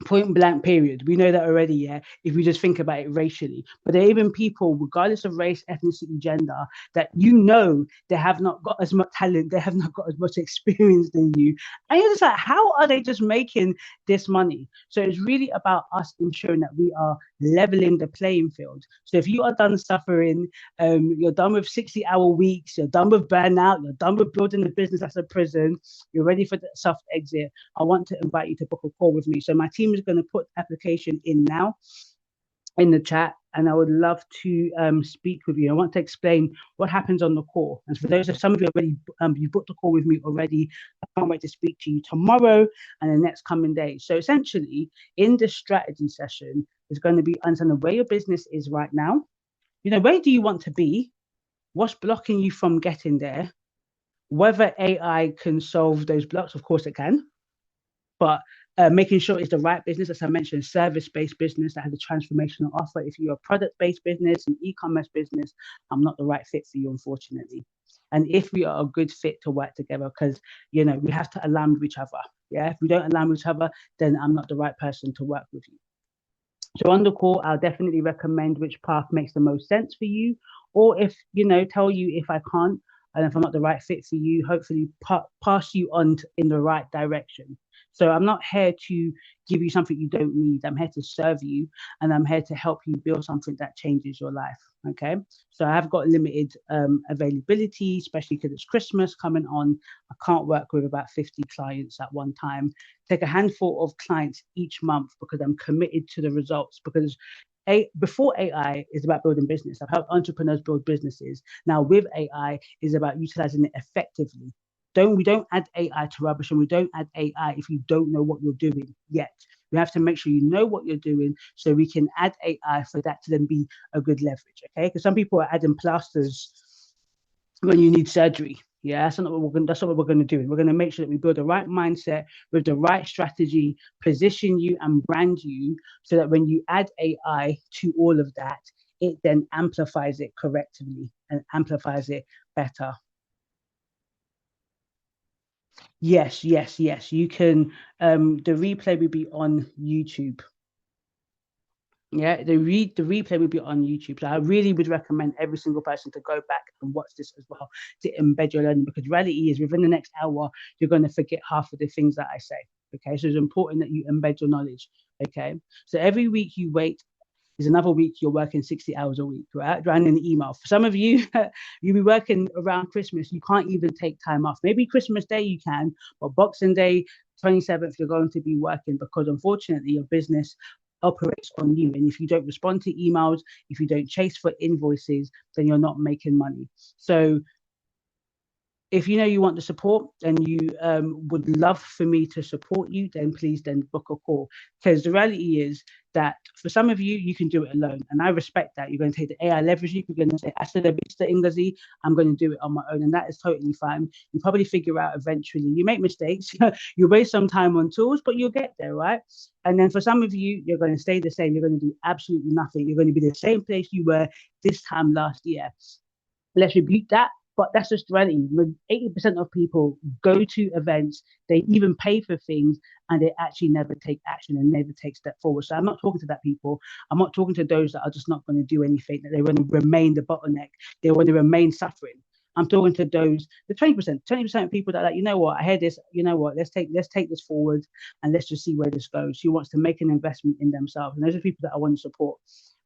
Speaker 1: Point blank period. We know that already, yeah, if we just think about it racially. But there are even people, regardless of race, ethnicity, gender, that you know they have not got as much talent, they have not got as much experience than you. And you're just like, how are they just making this money? So it's really about us ensuring that we are leveling the playing field. So if you are done suffering, you're done with 60-hour weeks, you're done with burnout, you're done with building a business as a prison, you're ready for the soft exit, I want to invite you to book a call with me. So my team is going to put application in now in the chat, and I would love to speak with you. I want to explain what happens on the call. And for those of some of you already, you booked a call with me already. I can't wait to speak to you tomorrow and the next coming days. So essentially, in this strategy session, is going to be understanding where your business is right now. You know, where do you want to be? What's blocking you from getting there? Whether AI can solve those blocks, of course it can. But making sure it's the right business, as I mentioned, service-based business that has a transformational offer. If you're a product-based business, an e-commerce business, I'm not the right fit for you, unfortunately. And if we are a good fit to work together, because, you know, we have to align with each other. Yeah, if we don't align with each other, then I'm not the right person to work with you. So on the call, I'll definitely recommend which path makes the most sense for you. Or if, you know, tell you if I can't, and if I'm not the right fit for you, hopefully pass you on in the right direction. So I'm not here to give you something you don't need. I'm here to serve you, and I'm here to help you build something that changes your life. Okay. So I have got limited availability, especially because it's Christmas coming on. I can't work with about 50 clients at one time. Take a handful of clients each month because I'm committed to the results. Because before AI is about building business. I've helped entrepreneurs build businesses. Now with AI is about utilizing it effectively. We don't add AI to rubbish, and we don't add AI if you don't know what you're doing yet. We have to make sure you know what you're doing so we can add AI for that to then be a good leverage. Okay, because some people are adding plasters when you need surgery. Yeah, that's not what we're going to do. We're going to make sure that we build the right mindset with the right strategy, position you and brand you so that when you add AI to all of that, it then amplifies it correctly. and amplifies it better. Yes, yes, yes. You can. The replay will be on YouTube. Yeah, the replay will be on YouTube. So I really would recommend every single person to go back and watch this as well to embed your learning, because reality is within the next hour you're going to forget half of the things that I say. Okay, so it's important that you embed your knowledge. Okay, so every week you wait is another week you're working 60 hours a week, right? Running an email. For some of you, you'll be working around Christmas. You can't even take time off. Maybe Christmas Day you can, but Boxing Day, 27th, you're going to be working because unfortunately your business operates on you. And if you don't respond to emails, if you don't chase for invoices, then you're not making money. So if you know you want the support and you would love for me to support you, then please then book a call. Because the reality is that for some of you, you can do it alone. And I respect that. You're going to take the AI leverage. You're going to say, Hasta la vista, Ingazi, I'm going to do it on my own. And that is totally fine. You probably figure out eventually. You make mistakes. You waste some time on tools, but you'll get there, right? And then for some of you, you're going to stay the same. You're going to do absolutely nothing. You're going to be the same place you were this time last year. Let's rebuke that. But that's just reality. 80% of people go to events, they even pay for things, and they actually never take action and never take step forward. So I'm not talking to that people. I'm not talking to those that are just not going to do anything, that they want to remain the bottleneck. They want to remain suffering. I'm talking to those, the 20% of people that are like, you know what, I heard this, you know what, let's take this forward and let's just see where this goes. Who wants to make an investment in themselves? And those are people that I want to support.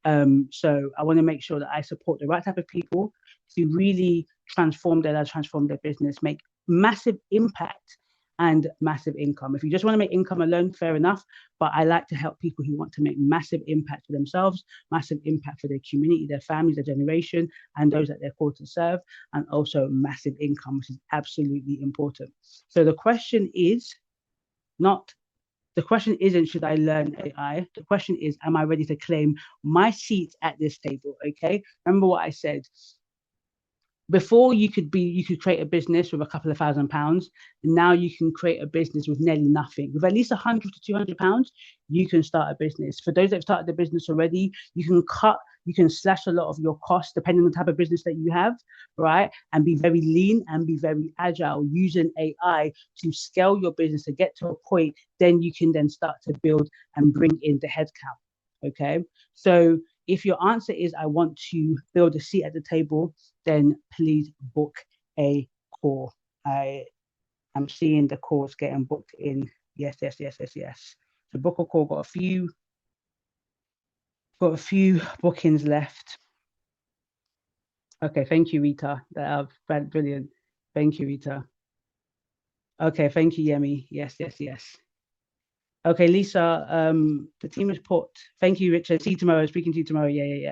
Speaker 1: So I want to make sure that I support the right type of people to really transform their lives, transform their business, make massive impact and massive income. If you just want to make income alone, fair enough. But I like to help people who want to make massive impact for themselves, massive impact for their community, their families, their generation, and those that they're called to serve, and also massive income, which is absolutely important. So the question isn't should I learn AI? The question is, am I ready to claim my seat at this table? Okay. Remember what I said. Before you could create a business with a couple of £1,000. Now you can create a business with nearly nothing. With at least £100 to £200, you can start a business. For those that have started the business already, you can slash a lot of your costs depending on the type of business that you have, right? And be very lean and be very agile using AI to scale your business to get to a point. Then you can then start to build and bring in the headcount. Okay. So if your answer is I want to build a seat at the table, then please book a call. I am seeing the calls getting booked in. Yes. So book a call. Got a few bookings left. Okay, thank you, Rita. That brilliant. Thank you, Rita. Okay, thank you, Yemi. Yes. Okay, Lisa, the team has put, thank you, Richard. See you tomorrow. Speaking to you tomorrow. Yeah.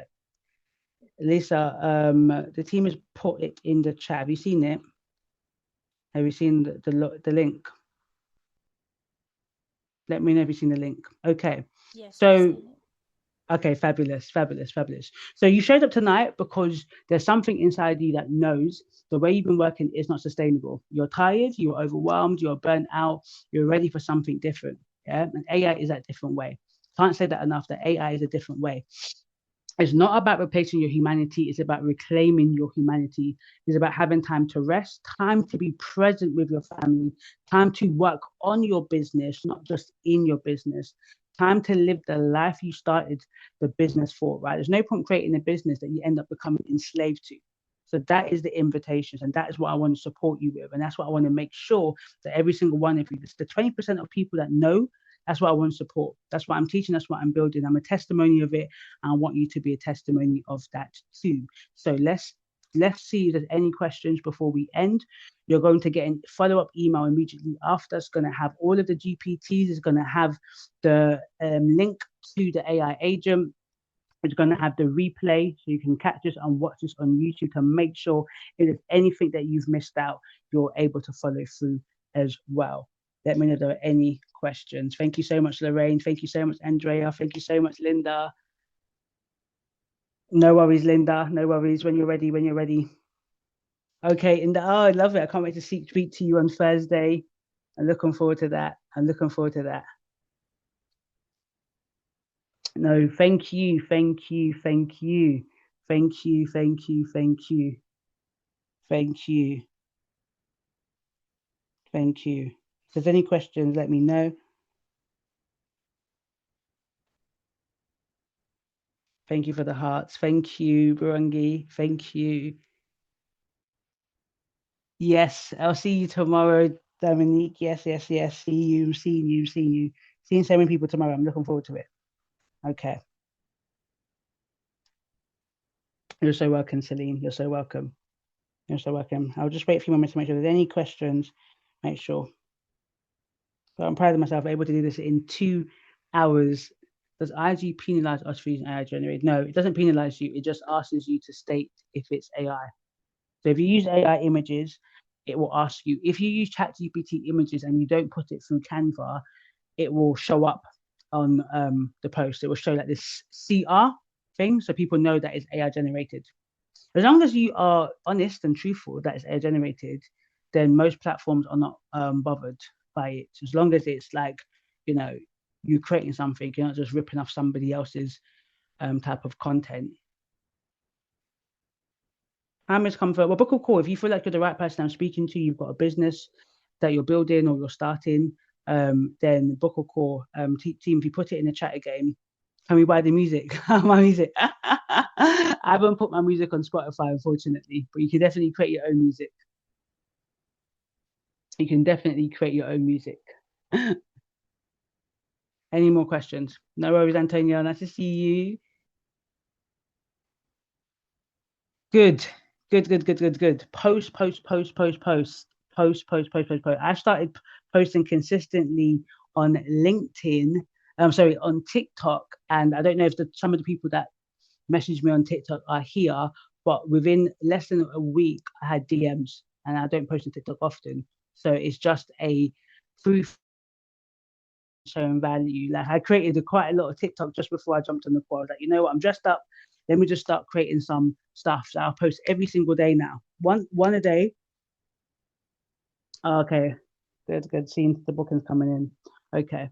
Speaker 1: Lisa, the team has put it in the chat. Have you seen it? Have you seen the link? Let me know if you've seen the link. Okay.
Speaker 9: Yes.
Speaker 1: So, okay, fabulous. So you showed up tonight because there's something inside you that knows the way you've been working is not sustainable. You're tired, you're overwhelmed, you're burnt out, you're ready for something different. Yeah. And AI is that different way. Can't say that enough, that AI is a different way. It's not about replacing your humanity. It's about reclaiming your humanity. It's about having time to rest, time to be present with your family, time to work on your business, not just in your business, time to live the life you started the business for, right? There's no point creating a business that you end up becoming enslaved to. So that is the invitations, and that is what I want to support you with. And that's what I want to make sure that every single one of you, the 20% of people that know, that's what I want to support. That's what I'm teaching. That's what I'm building. I'm a testimony of it. And I want you to be a testimony of that too. So let's see if there's any questions before we end. You're going to get a follow-up email immediately after. It's going to have all of the GPTs. It's going to have the link to the AI agent. It's going to have the replay, so you can catch this and watch this on YouTube to make sure if there's anything that you've missed out, you're able to follow through as well. Let me know if there are any questions. Thank you so much, Lorraine. Thank you so much, Andrea. Thank you so much, Linda. No worries, Linda. No worries. When you're ready. Okay, I love it. I can't wait to speak to you on Thursday. I'm looking forward to that. No, thank you. Thank you, thank you, thank you. Thank you. Thank you. If there's any questions, let me know. Thank you for the hearts. Thank you, Burungi. Thank you. Yes, I'll see you tomorrow, Dominique. Yes, yes, yes. See you, seeing you, seeing you. Seeing so many people tomorrow. I'm looking forward to it. Okay. You're so welcome, Celine. You're so welcome. You're so welcome. I'll just wait a few moments to make sure there's any questions. Make sure. But I'm proud of myself, able to do this in 2 hours. Does IG penalize us for using AI generated? No, it doesn't penalize you. It just asks you to state if it's AI. So if you use AI images, it will ask you. If you use ChatGPT images and you don't put it through Canva, it will show up on the post. It will show like this CR thing, so people know that it's AI generated. As long as you are honest and truthful that it's AI generated, then most platforms are not bothered by it. As long as it's like, you know, you creating something, you're not just ripping off somebody else's type of content. How much comfort? Well, book a call. If you feel like you're the right person I'm speaking to, you've got a business that you're building or you're starting, then book a call. Team, if you put it in the chat again, can we buy the music? My music. I haven't put my music on Spotify, unfortunately, but you can definitely create your own music. You can definitely create your own music. Any more questions? No worries, Antonio. Nice to see you. Good. Post. I started posting consistently on LinkedIn. Sorry, on TikTok. And I don't know if some of the people that message me on TikTok are here, but within less than a week, I had DMs, and I don't post on TikTok often. So it's just a free showing value. Like I created quite a lot of TikTok just before I jumped on the call. Like, you know what, I'm dressed up. Let me just start creating some stuff. So I'll post every single day now. One a day. Oh, okay. Good. Seeing the bookings coming in. Okay.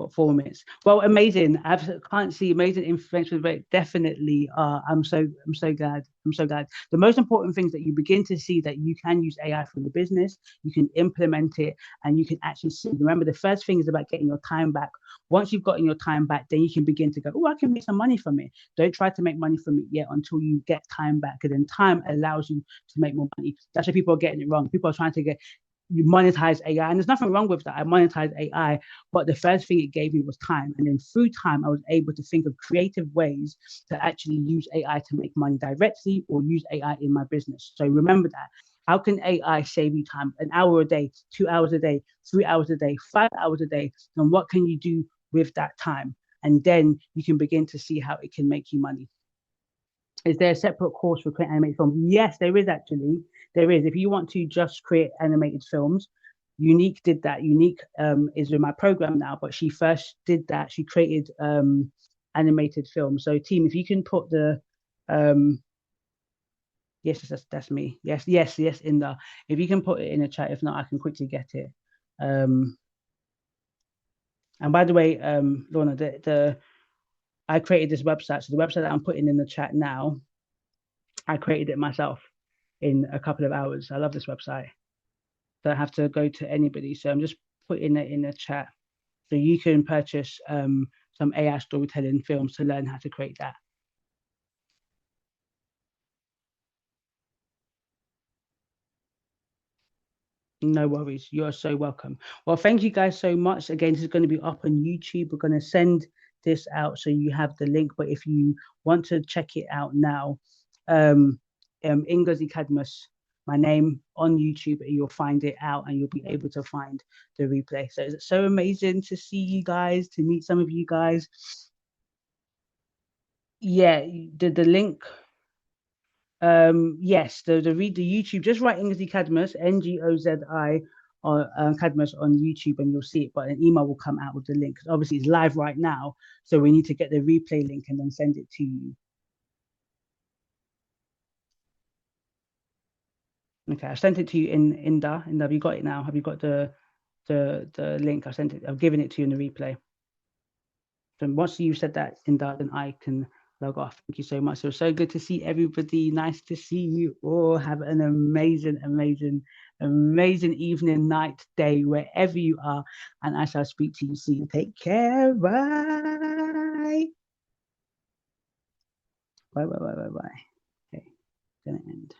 Speaker 1: Got 4 minutes. Well, amazing. I can't see amazing information. But definitely. I'm so glad. I'm so glad. The most important thing is that you begin to see that you can use AI for the business. You can implement it, and you can actually see. Remember, the first thing is about getting your time back. Once you've gotten your time back, then you can begin to go, oh, I can make some money from it. Don't try to make money from it yet until you get time back, because then time allows you to make more money. That's why people are getting it wrong. People are trying to get you monetize AI, and there's nothing wrong with that. I monetize AI, but the first thing it gave me was time, and then through time, I was able to think of creative ways to actually use AI to make money directly or use AI in my business. So remember that. How can AI save you time? An hour a day, 2 hours a day, 3 hours a day, 5 hours a day, and what can you do with that time? And then you can begin to see how it can make you money. Is there a separate course for creating animated films? Yes, there is actually. There is. If you want to just create animated films, Unique did that. Unique is in my program now, but she first did that. She created animated films. So, team, if you can put the yes, that's me. Yes, in the if you can put it in the chat. If not, I can quickly get it. And by the way, Lorna, I created this website. So the website that I'm putting in the chat now, I created it myself in a couple of hours. I love this website. Don't have to go to anybody. So I'm just putting it in the chat. So you can purchase some AI storytelling films to learn how to create that. No worries. You're so welcome. Well, thank you guys so much. Again, this is going to be up on YouTube. We're going to send this out so you have the link. But if you want to check it out now, Ngozi Cadmus, my name on YouTube, you'll find it out and you'll be able to find the replay. So it's so amazing to see you guys, to meet some of you guys. Yeah, the link. Yes, the YouTube. Just write Ngozi Cadmus, Ngozi Cadmus on YouTube, and you'll see it. But an email will come out with the link. Obviously, it's live right now, so we need to get the replay link and then send it to you. Okay, I sent it to you in Inda. Have you got it now? Have you got the link? I sent it. I've given it to you in the replay. So once you said that, Inda, then I can Log off. Thank you so much. So, so good to see everybody. Nice to see you all. Have an amazing, amazing, amazing evening, night, day, wherever you are. And I shall speak to you soon. Take care. Bye. Bye, bye, bye, bye, bye. Okay, gonna end.